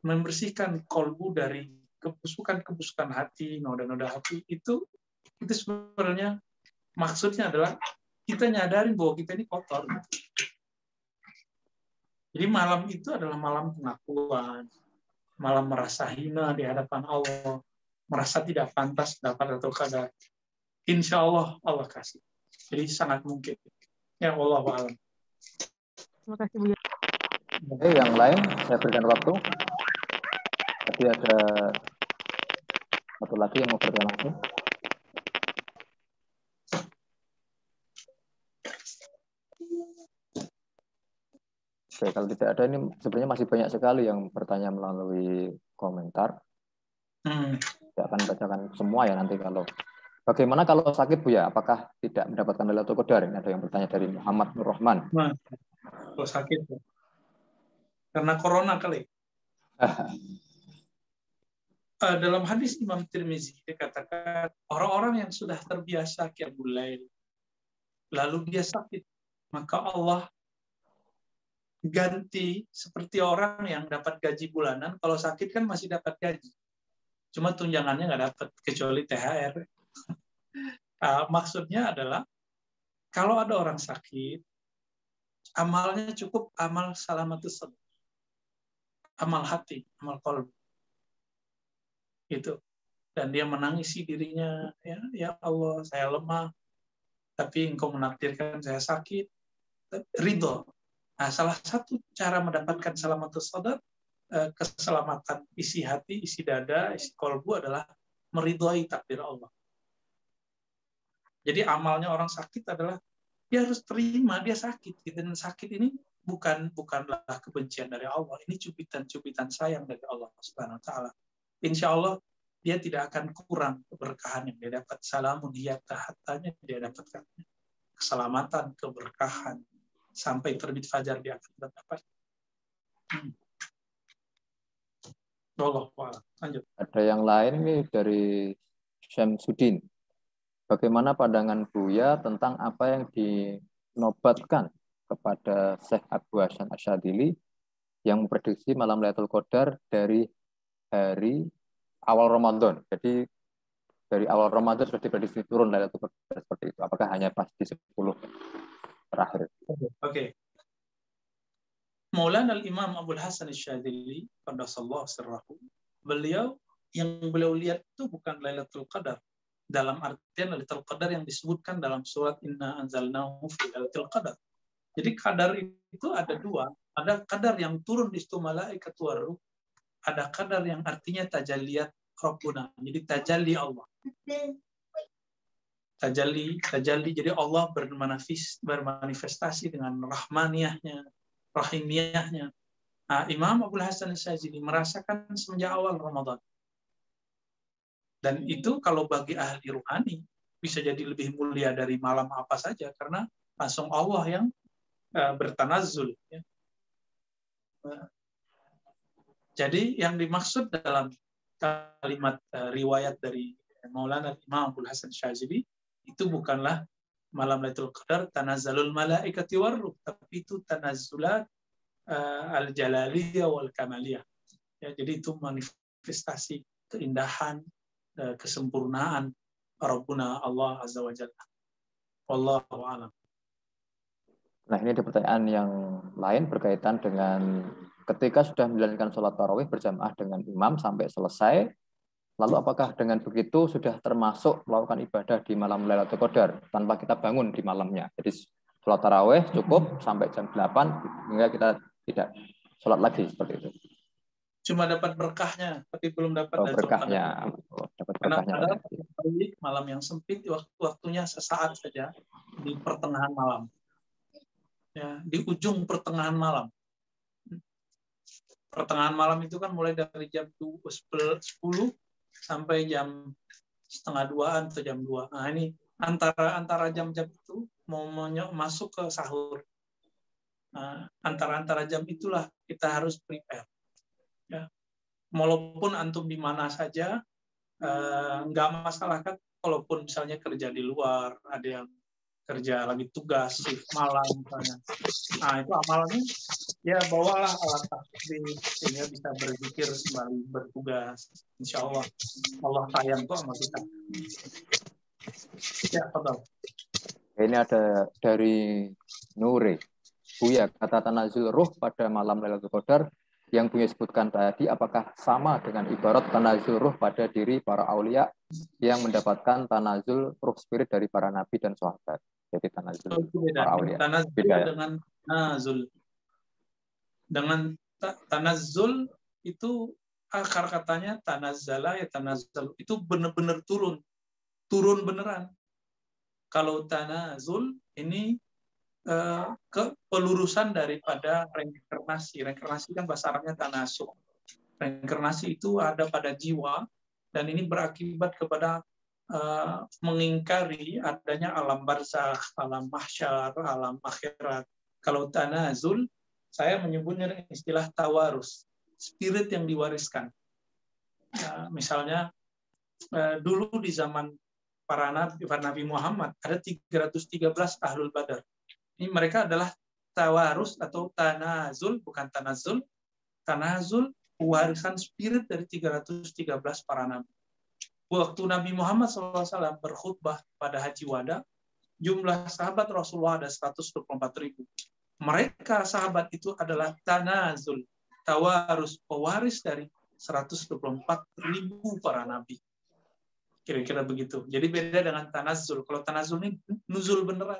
membersihkan kolbu dari kebusukan-kebusukan hati, noda-noda hati, itu sebenarnya maksudnya adalah kita nyadarin bahwa kita ini kotor. Jadi malam itu adalah malam pengakuan, malam merasa hina di hadapan Allah, merasa tidak pantas dapat Lailatul Qadar. Insya Allah Allah kasih. Jadi sangat mungkin. Ya Allah wa'alam. Terima kasih Buya. Oke, yang lain saya berikan waktu. Tadi ada satu lagi yang mau bertanya langsung. Oke, kalau tidak ada, ini sebenarnya masih banyak sekali yang bertanya melalui komentar. Saya akan bacakan semua ya nanti. Kalau bagaimana kalau sakit Buya? Apakah tidak mendapatkan Lailatul Qadar? Ini ada yang bertanya dari Muhammad Nur Rahman. Kalau sakit karena corona kali. Dalam hadis Imam Tirmizi dikatakan orang-orang yang sudah terbiasa qiyamul lail lalu dia sakit, maka Allah ganti seperti orang yang dapat gaji bulanan. Kalau sakit kan masih dapat gaji, cuma tunjangannya nggak dapat kecuali THR. Maksudnya adalah kalau ada orang sakit, amalnya cukup amal salamatus sadar, amal hati, amal qalb. Gitu. Dan dia menangisi dirinya, ya Allah, saya lemah, tapi Engkau menakdirkan saya sakit. Ridho. Nah, salah satu cara mendapatkan salamatus sadar, keselamatan isi hati, isi dada, isi kolbu adalah meridhoi takdir Allah. Jadi amalnya orang sakit adalah dia harus terima dia sakit. Dan sakit ini bukanlah kebencian dari Allah. Ini cubitan-cubitan sayang dari Allah Subhanahu wa taala. Insya Allah dia tidak akan kurang keberkahan yang dia dapat. Salamun hiya tahatanya dia dapatkan. Keselamatan, keberkahan sampai terbit fajar dia akan dapat. Allah, lanjut. Ada yang lain nih dari Syamsuddin. Bagaimana pandangan Buya tentang apa yang dinobatkan kepada Syekh Abu Hasan Asyadzili yang memprediksi malam Lailatul Qadar dari hari awal Ramadan. Jadi dari awal Ramadan sudah diprediksi turun Lailatul Qadar seperti itu. Apakah hanya pas di 10 terakhir? Oke. Maulana al-Imam Abul Hasan Asyadzili qaddasallahu sirrahu, beliau lihat itu bukan Lailatul Qadar dalam artian Lailatul Qadar yang disebutkan dalam surat Inna anzalnahu fi Lailatul Qadar. Jadi qadar itu ada dua, ada qadar yang turun di situ malaikat waruh, ada qadar yang artinya tajalliyat Rabbuna, jadi tajalli Allah. Tajalli, jadi Allah bermanifestasi dengan rahmaniyahnya, rahimiyahnya. Nah, Imam Abul Hasan Asyadzili merasakan semenjak awal Ramadan. Dan itu kalau bagi ahli ruhani bisa jadi lebih mulia dari malam apa saja, karena langsung Allah yang bertanazzul. Ya. Jadi yang dimaksud dalam kalimat riwayat dari Maulana Imam Abul Hasan Asyadzili itu bukanlah malam Lailatul Qadar tanazzalul malaikati warruh, tapi itu tanazzulat al-jalaliyah wal kamaliyah. Ya, jadi itu manifestasi keindahan, kesempurnaan Rabbuna Allah Azza wa Jalla. Wallahu a'lam. Nah, ini ada pertanyaan yang lain berkaitan dengan ketika sudah menjalankan sholat tarawih berjamaah dengan imam sampai selesai, lalu apakah dengan begitu sudah termasuk melakukan ibadah di malam Lailatul Qadar tanpa kita bangun di malamnya? Jadi sholat tarawih cukup sampai jam 8 hingga kita tidak sholat lagi seperti itu. Cuma dapat berkahnya, tapi belum dapat berkahnya. Dapat berkahnya. Karena malam yang sempit, waktunya sesaat saja di pertengahan malam. Ya, di ujung pertengahan malam. Pertengahan malam itu kan mulai dari jam 10 sampai jam 1:30 atau jam 2. Nah, ini antara jam-jam itu mau masuk ke sahur. Nah, antara jam itulah kita harus prepare. Ya. Walaupun antum di mana saja, nggak masalah kan. Walaupun misalnya kerja di luar, ada yang kerja lagi tugas shift malam misalnya. Nah, itu amalannya ya bawalah alat tasbih sehingga bisa berzikir sembari bertugas. Insya Allah sayang kok sama kita. Ya, betul. Ini ada dari Nure. Buya, kata tanazul ruh pada malam Lailatul Qadar yang Buya sebutkan tadi, apakah sama dengan ibarat tanazul ruh pada diri para aulia yang mendapatkan tanazul ruh spirit dari para nabi dan sahabat? Jadi tanazul para aulia. Tanazul beda ya? Dengan tanazul. Dengan tanazul itu akar katanya tanazzala ya tanazzal. Itu benar-benar turun beneran. Kalau tanazul ini pelurusan daripada reinkarnasi. Reinkarnasi kan bahasa Arabnya tanasuk. Reinkarnasi itu ada pada jiwa dan ini berakibat kepada mengingkari adanya alam barzakh, alam mahsyar, alam akhirat. Kalau tanazul, saya menyebutnya istilah tawarus, spirit yang diwariskan. Misalnya dulu di zaman para Nabi Muhammad ada 313 ahlul badar. Ini mereka adalah tawarus atau tanazul, bukan tanazul. Tanazul, warisan spirit dari 313 para nabi. Waktu Nabi Muhammad SAW berkhutbah pada Haji Wada, jumlah sahabat Rasulullah ada 124.000. Mereka sahabat itu adalah tanazul, tawarus, pewaris dari 124.000 para nabi. Kira-kira begitu. Jadi beda dengan tanazul. Kalau tanazul ini nuzul beneran,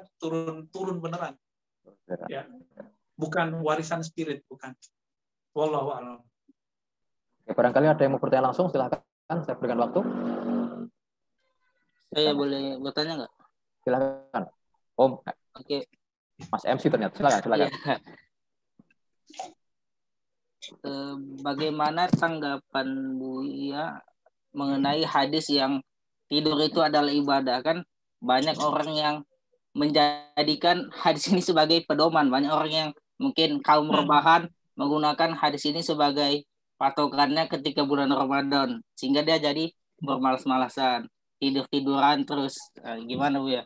turun beneran. Ya. Bukan warisan spirit, bukan. Wallahu a'lam. Barangkali ada yang mau bertanya langsung, silakan. Saya berikan waktu. Saya boleh bertanya nggak? Silakan. Om. Oke. Mas MC ternyata. Silakan. Iya. Bagaimana tanggapan Buya mengenai hadis yang tidur itu adalah ibadah? Kan banyak orang yang menjadikan hadis ini sebagai pedoman. Banyak orang yang mungkin kaum rebahan menggunakan hadis ini sebagai patokannya ketika bulan Ramadan. Sehingga dia jadi bermalas-malasan, tidur-tiduran terus. Gimana Bu ya?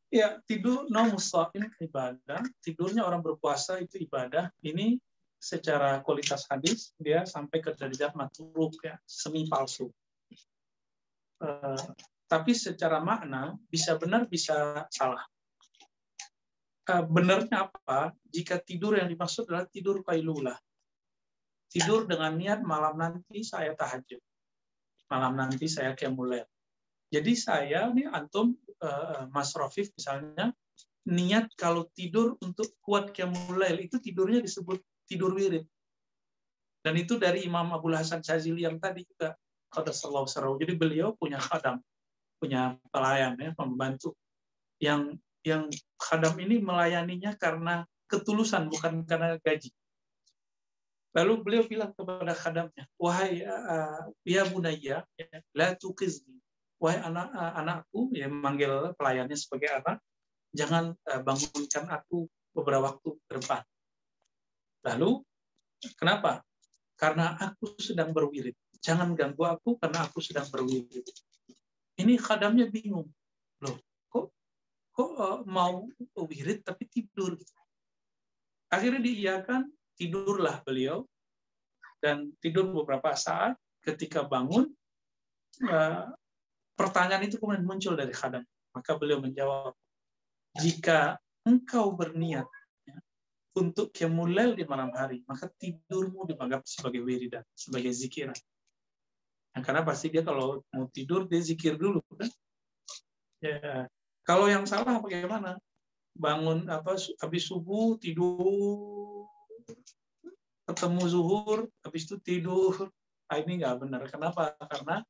Ya, tidur naumussaim ibadah. Tidurnya orang berpuasa itu ibadah. Ini secara kualitas hadis, dia sampai ke derajat matruk, ya, semi palsu. Tapi secara makna bisa benar bisa salah. Benarnya apa? Jika tidur yang dimaksud adalah tidur qailulah. Tidur dengan niat malam nanti saya tahajud. Malam nanti saya qiyamul lail. Jadi saya nih antum Mas Rafif misalnya niat kalau tidur untuk kuat qiyamul lail itu tidurnya disebut tidur wirid. Dan itu dari Imam Abul Hasan Syazili yang tadi juga qaddasallahu sirrahu. Jadi beliau punya khadam, punya pelayan, ya, pembantu yang khadam ini melayaninya karena ketulusan, bukan karena gaji. Lalu beliau bilang kepada khadamnya, wahai ya bunayya, la tuqizni, wahai anakku, ya manggil pelayannya sebagai anak, jangan bangunkan aku beberapa waktu ke depan. Lalu kenapa? Karena aku sedang berwirid. Jangan ganggu aku karena aku sedang berwirid. Ini khadamnya bingung. Loh, kok mau wirid tapi tidur? Akhirnya diiyakan, tidurlah beliau. Dan tidur beberapa saat, ketika bangun, pertanyaan itu kemudian muncul dari khadam. Maka beliau menjawab, jika engkau berniat untuk qiyamul lail di malam hari, maka tidurmu dianggap sebagai wiridan, sebagai zikiran. Nah, karena pasti dia kalau mau tidur, dia zikir dulu. Kan? Ya. Kalau yang salah bagaimana? Bangun habis subuh, tidur, ketemu zuhur, habis itu tidur. Ini nggak benar. Kenapa? Karena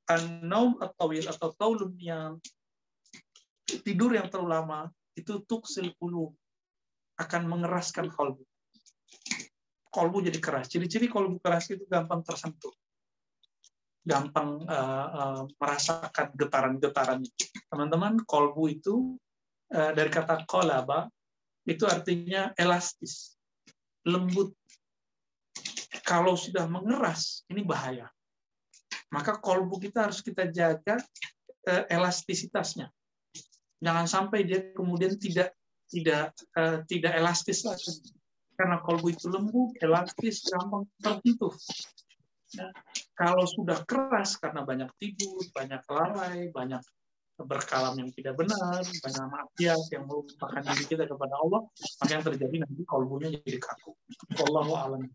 an-naum at-tawil atau taulun yang tidur yang terlalu lama, itu tuksil qulub, akan mengeraskan qalbu. Qalbu jadi keras. Ciri-ciri qalbu keras itu gampang tersentuh. gampang merasakan getaran-getaran. Teman-teman, kolbu itu dari kata kolaba, itu artinya elastis, lembut. Kalau sudah mengeras, ini bahaya. Maka kolbu kita harus kita jaga elastisitasnya. Jangan sampai dia kemudian tidak elastis lagi. Karena kolbu itu lembut, elastis, gampang tersentuh. Ya. Kalau sudah keras karena banyak tidur, banyak lalai, banyak berkalam yang tidak benar, banyak maksiat yang melupakan diri kita kepada Allah, maka yang terjadi nanti kolbunya jadi kaku. Wallahu a'lam.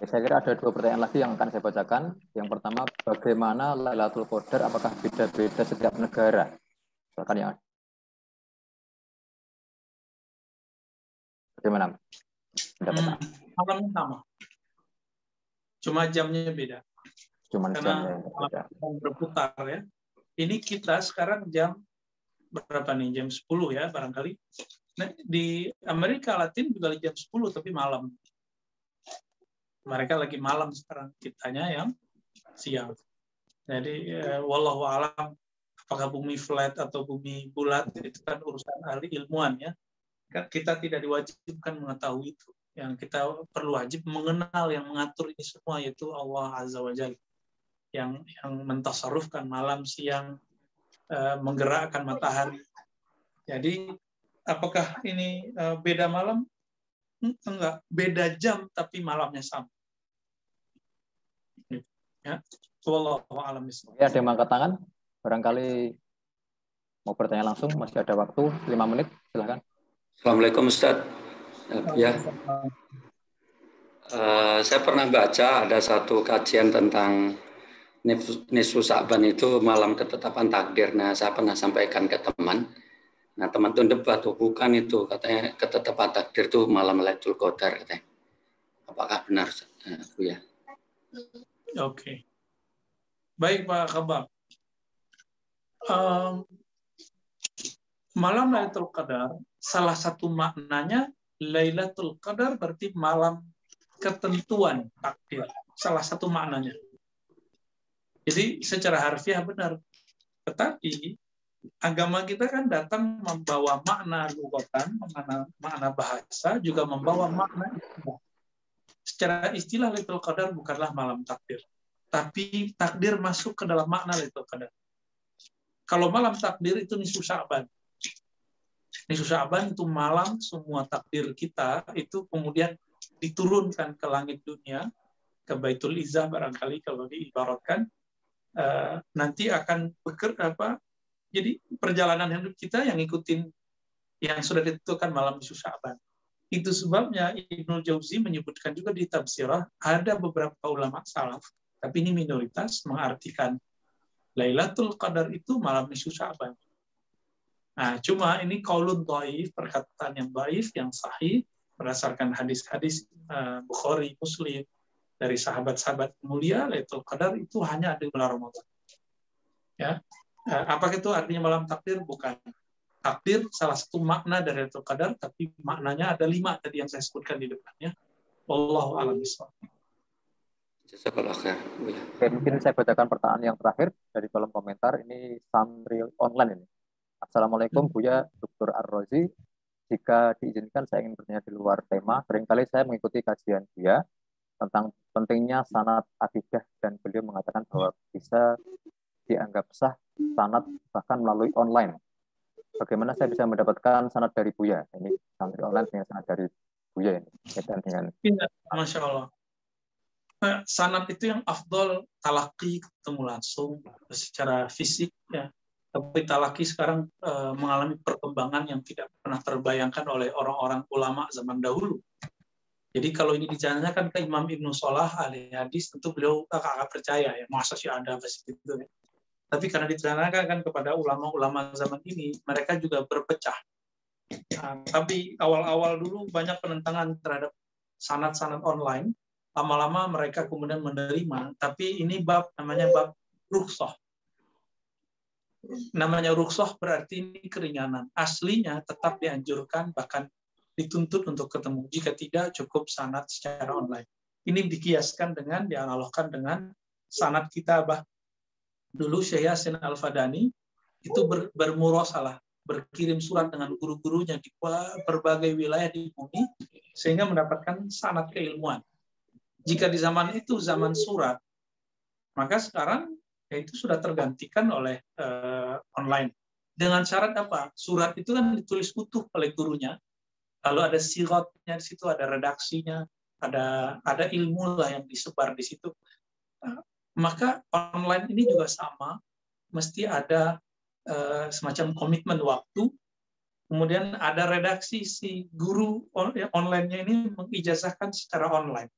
Saya kira ada 2 pertanyaan lagi yang akan saya bacakan. Yang pertama, bagaimana Lailatul Qadar? Apakah beda-beda setiap negara? Silakan yang bagaimana? Malamnya sama, cuma jamnya beda. Karena malam berputar ya. Ini kita sekarang jam berapa nih? Jam 10 ya barangkali. Nah, di Amerika Latin juga jam 10 tapi malam. Mereka lagi malam sekarang, kitanya yang siang. Jadi wallahu alam, apakah bumi flat atau bumi bulat itu kan urusan ahli ilmuwan ya. Kita tidak diwajibkan mengetahui itu. Yang kita perlu wajib mengenal yang mengatur ini semua, yaitu Allah Azza wa Jalla, yang mentasarrufkan malam siang, menggerakkan matahari. Jadi apakah ini beda malam? Enggak, beda jam tapi malamnya sama. Ya, wallahu a'lam bishawab. Ya, ada yang angkat tangan? Barangkali mau bertanya langsung, masih ada waktu 5 menit, silakan. Assalamualaikum Ustaz. Ya, saya pernah baca ada satu kajian tentang Nisfu Sa'ban itu malam ketetapan takdir. Nah, saya pernah sampaikan ke teman. Nah, teman itu debat, bukan itu, katanya ketetapan takdir itu malam Lailatul Qadar katanya. Apakah benar, Bu ya? Oke. Baik Pak Khabar. Malam Lailatul Qadar, salah satu maknanya Lailatul Qadar berarti malam ketentuan takdir. Salah satu maknanya. Jadi secara harfiah benar. Tetapi agama kita kan datang membawa makna lugatan, makna bahasa, juga membawa makna istilah. Secara istilah Lailatul Qadar bukanlah malam takdir. Tapi takdir masuk ke dalam makna Lailatul Qadar. Kalau malam takdir itu nisfu Sya'ban. Nisfu Sya'ban itu malam semua takdir kita itu kemudian diturunkan ke langit dunia, ke Baitul Izzah barangkali kalau diibaratkan, nanti akan jadi perjalanan hidup kita yang ngikutin yang sudah ditentukan malam nisfu Sya'ban. Itu sebabnya Ibnu Jauzi menyebutkan juga di tafsirah, ada beberapa ulama salaf, tapi ini minoritas, mengartikan Lailatul Qadar itu malam nisfu Sya'ban. Nah, cuma ini qaulun dhaif, perkataan yang dhaif, yang sahih, berdasarkan hadis-hadis Bukhari, Muslim, dari sahabat-sahabat mulia, Lailatul Qadar itu hanya ada di bulan Ramadan. Ya, apakah itu artinya malam takdir? Bukan. Takdir salah satu makna dari Lailatul Qadar, tapi maknanya ada 5 tadi yang saya sebutkan di depannya. Wallahu a'lam bishawab. Jazakallahu khair. Oke, mungkin saya bacakan pertanyaan yang terakhir dari kolom komentar. Ini santri online ini. Assalamualaikum Buya Dr. Ar-Razi. Jika diizinkan saya ingin bertanya di luar tema. Seringkali saya mengikuti kajian Buya tentang pentingnya sanad akidah, dan beliau mengatakan bahwa bisa dianggap sah sanad bahkan melalui online. Bagaimana saya bisa mendapatkan sanad dari Buya? Ini santri online dengan sanad dari Buya ini. Dengan Masya Allah. Sanad itu yang afdol talaki, ketemu langsung secara fisik ya. Tapi talaki sekarang mengalami perkembangan yang tidak pernah terbayangkan oleh orang-orang ulama zaman dahulu. Jadi kalau ini ditanyakan ke Imam Ibnu Salah ahli hadis, tentu beliau agak percaya ya, masa sih ada begitu ya. Tapi karena ditanyakan kan kepada ulama-ulama zaman ini, mereka juga berpecah. Nah, tapi awal-awal dulu banyak penentangan terhadap sanad-sanad online. Lama-lama mereka kemudian menerima. Tapi ini namanya bab rukhsah. Namanya rukhsah berarti ini keringanan. Aslinya tetap dianjurkan, bahkan dituntut untuk ketemu. Jika tidak, cukup sanad secara online. Ini dikiaskan dengan, dianalogkan dengan sanad kitabah. Dulu Syekh Yasin Al-Fadani itu bermurosalah, berkirim surat dengan guru-gurunya di berbagai wilayah di bumi, sehingga mendapatkan sanad keilmuan. Jika di zaman itu zaman surat, maka sekarang itu sudah tergantikan oleh online. Dengan syarat apa? Surat itu kan ditulis utuh oleh gurunya, lalu ada sirotnya di situ, ada redaksinya, ada ilmu lah yang disebar di situ. Maka online ini juga sama, mesti ada semacam komitmen waktu, kemudian ada redaksi si guru online-nya ini mengijazahkan secara online.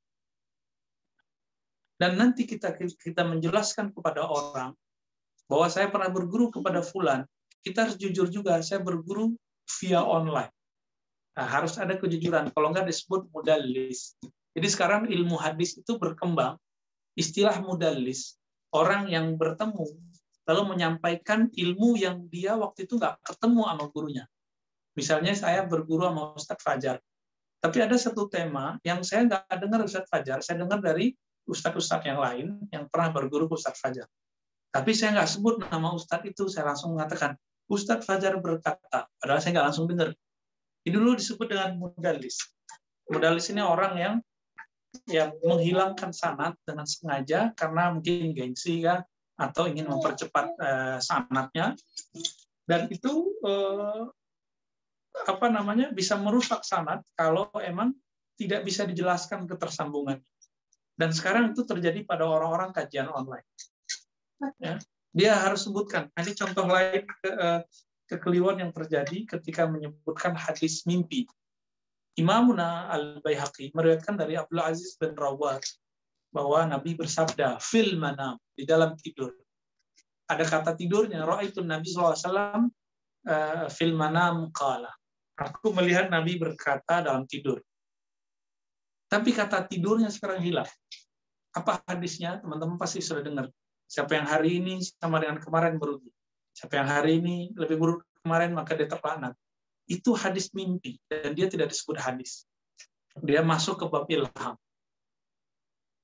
Dan nanti kita menjelaskan kepada orang bahwa saya pernah berguru kepada fulan, kita harus jujur juga, saya berguru via online. Nah, harus ada kejujuran, kalau nggak disebut mudallis. Jadi sekarang ilmu hadis itu berkembang, istilah mudallis, orang yang bertemu lalu menyampaikan ilmu yang dia waktu itu nggak ketemu sama gurunya. Misalnya saya berguru sama Ustadz Fajar, tapi ada satu tema yang saya nggak dengar Ustadz Fajar, saya dengar dari Ustadz-Ustadz yang lain yang pernah berguru Ustadz Fajar. Tapi saya nggak sebut nama Ustadz itu, saya langsung mengatakan, Ustadz Fajar berkata, padahal saya nggak langsung dengar. Ini dulu disebut dengan mudallis. Mudallis ini orang yang menghilangkan sanad dengan sengaja karena mungkin gengsi kan, atau ingin mempercepat sanadnya, dan itu bisa merusak sanad kalau emang tidak bisa dijelaskan ketersambungan. Dan sekarang itu terjadi pada orang-orang kajian online. Ya, dia harus sebutkan. Ini contoh lain kekeliruan yang terjadi ketika menyebutkan hadis mimpi. Imamuna Al-Baihaqi meriwayatkan dari Abdul Aziz bin Rawat bahwa Nabi bersabda fil manam, di dalam tidur. Ada kata tidurnya, ra'aitun Nabi SAW fil manam qala. Aku melihat Nabi berkata dalam tidur. Tapi kata tidurnya sekarang hilang. Apa hadisnya? Teman-teman pasti sudah dengar. Siapa yang hari ini sama dengan kemarin berugi. Siapa yang hari ini lebih buruk kemarin, maka dia terlaknat. Itu hadis mimpi, dan dia tidak disebut hadis. Dia masuk ke bab ilham.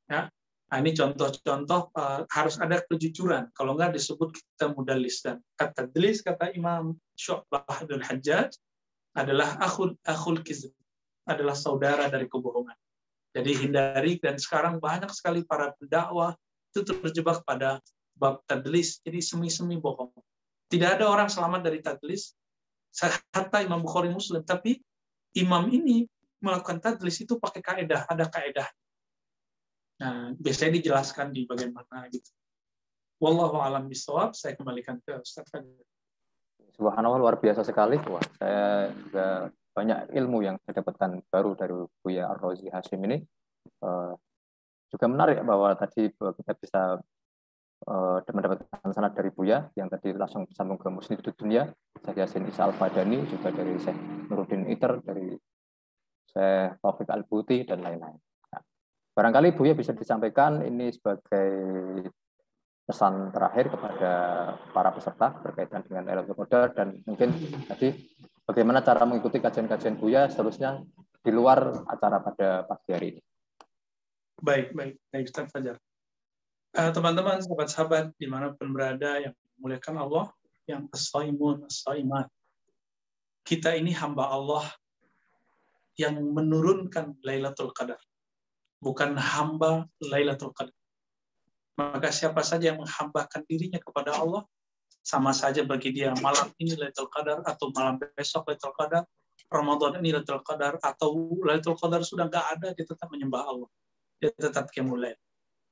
Ya. Nah, ini contoh-contoh harus ada kejujuran. Kalau nggak disebut kita mudallis. Dan tadlis kata Imam Syu'bah bin Hajjaj adalah akhul kizb, adalah saudara dari kebohongan. Jadi hindari, dan sekarang banyak sekali para pendakwah itu terjebak pada bab tadlis, jadi semi-semi bohong. Tidak ada orang selamat dari tadlis, kata Imam Bukhari Muslim, tapi imam ini melakukan tadlis itu pakai kaedah, ada kaedah. Nah, biasanya dijelaskan di bagian mana gitu. Wallahu a'lam bishawab. Saya kembalikan ke Ustaz Fajar. Subhanallah, luar biasa sekali. Wah, saya juga banyak ilmu yang saya dapatkan baru dari Buya Ar-Razi Hashim ini. Juga menarik bahwa tadi kita bisa mendapatkan sanad dari Buya yang tadi langsung sambung ke Musnid Dunia, Syekh Yasin Isa Al-Fadani, juga dari Syekh Nuruddin Iter, dari Syekh Taufik Al-Buti, dan lain-lain. Nah, barangkali Buya bisa disampaikan ini sebagai pesan terakhir kepada para peserta berkaitan dengan Lailatul Qadar, dan mungkin tadi bagaimana cara mengikuti kajian-kajian Buya seterusnya di luar acara pada pagi hari ini. Baik Ustaz Fajar. Teman-teman, sahabat-sahabat dimanapun berada yang dimuliakan Allah, yang as-saimun, as-saimat. Kita ini hamba Allah yang menurunkan Lailatul Qadar, bukan hamba Lailatul Qadar. Maka siapa saja yang menghambakan dirinya kepada Allah, sama saja bagi dia malam ini Lailatul Qadar, atau malam besok Lailatul Qadar, Ramadan ini Lailatul Qadar, atau Lailatul Qadar sudah nggak ada, dia tetap menyembah Allah. Dia tetap qiyamul lail.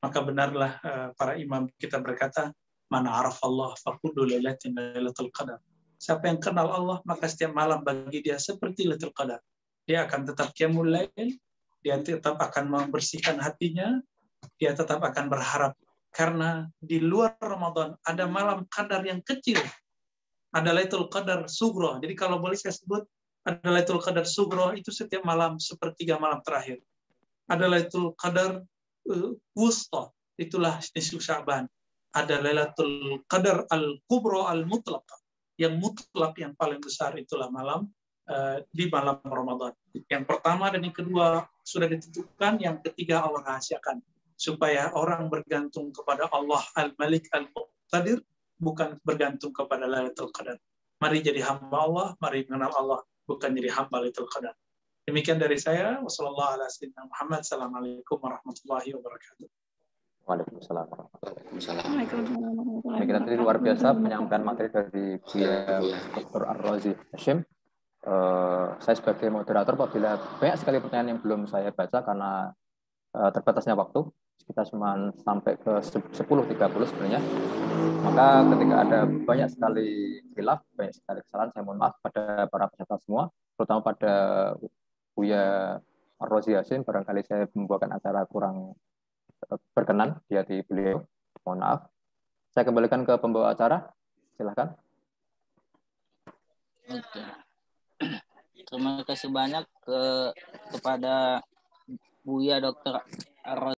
Maka benarlah para imam kita berkata, man arafallah faqulu lailatin lailatul qadar. Siapa yang kenal Allah, maka setiap malam bagi dia seperti Lailatul Qadar. Dia akan tetap qiyamul lail, dia tetap akan membersihkan hatinya, dia tetap akan berharap. Karena di luar Ramadan ada malam qadar yang kecil. Ada Lailatul Qadar Sugro. Jadi kalau boleh saya sebut, ada Lailatul Qadar Sugro itu setiap malam sepertiga malam terakhir. Ada Lailatul Qadar Wusta, itulah nisfu Sya'ban. Ada Lailatul Qadar Al-Kubra Al-Mutlaq, yang mutlak, yang paling besar, itulah malam di malam Ramadan. Yang pertama dan yang kedua sudah ditentukan, yang ketiga Allah rahasiakan supaya orang bergantung kepada Allah Al-Malik Al-Muqtadir, bukan bergantung kepada Lailatul Qadar. Mari jadi hamba Allah, mari mengenal Allah, bukan jadi hamba Lailatul Qadar. Demikian dari saya. Wassalamualaikum warahmatullahi wabarakatuh. Waalaikumsalam. Waalaikumsalam. Kita tadi luar biasa penyampaian materi dari Buya Dr. Ar-Razi Hasyim. Saya sebagai moderator, apabila banyak sekali pertanyaan yang belum saya baca karena terbatasnya waktu, kita cuma sampai ke 10.30 sebenarnya. Maka ketika ada banyak sekali khilaf, banyak sekali kesalahan, saya mohon maaf pada para peserta semua, terutama pada Buya Ar-Razi Hasyim. Barangkali saya membuatkan acara kurang berkenan di hati beliau, mohon maaf. Saya kembalikan ke pembawa acara, silahkan. Oke. Terima kasih banyak kepada Buya Dr. Ar-Razi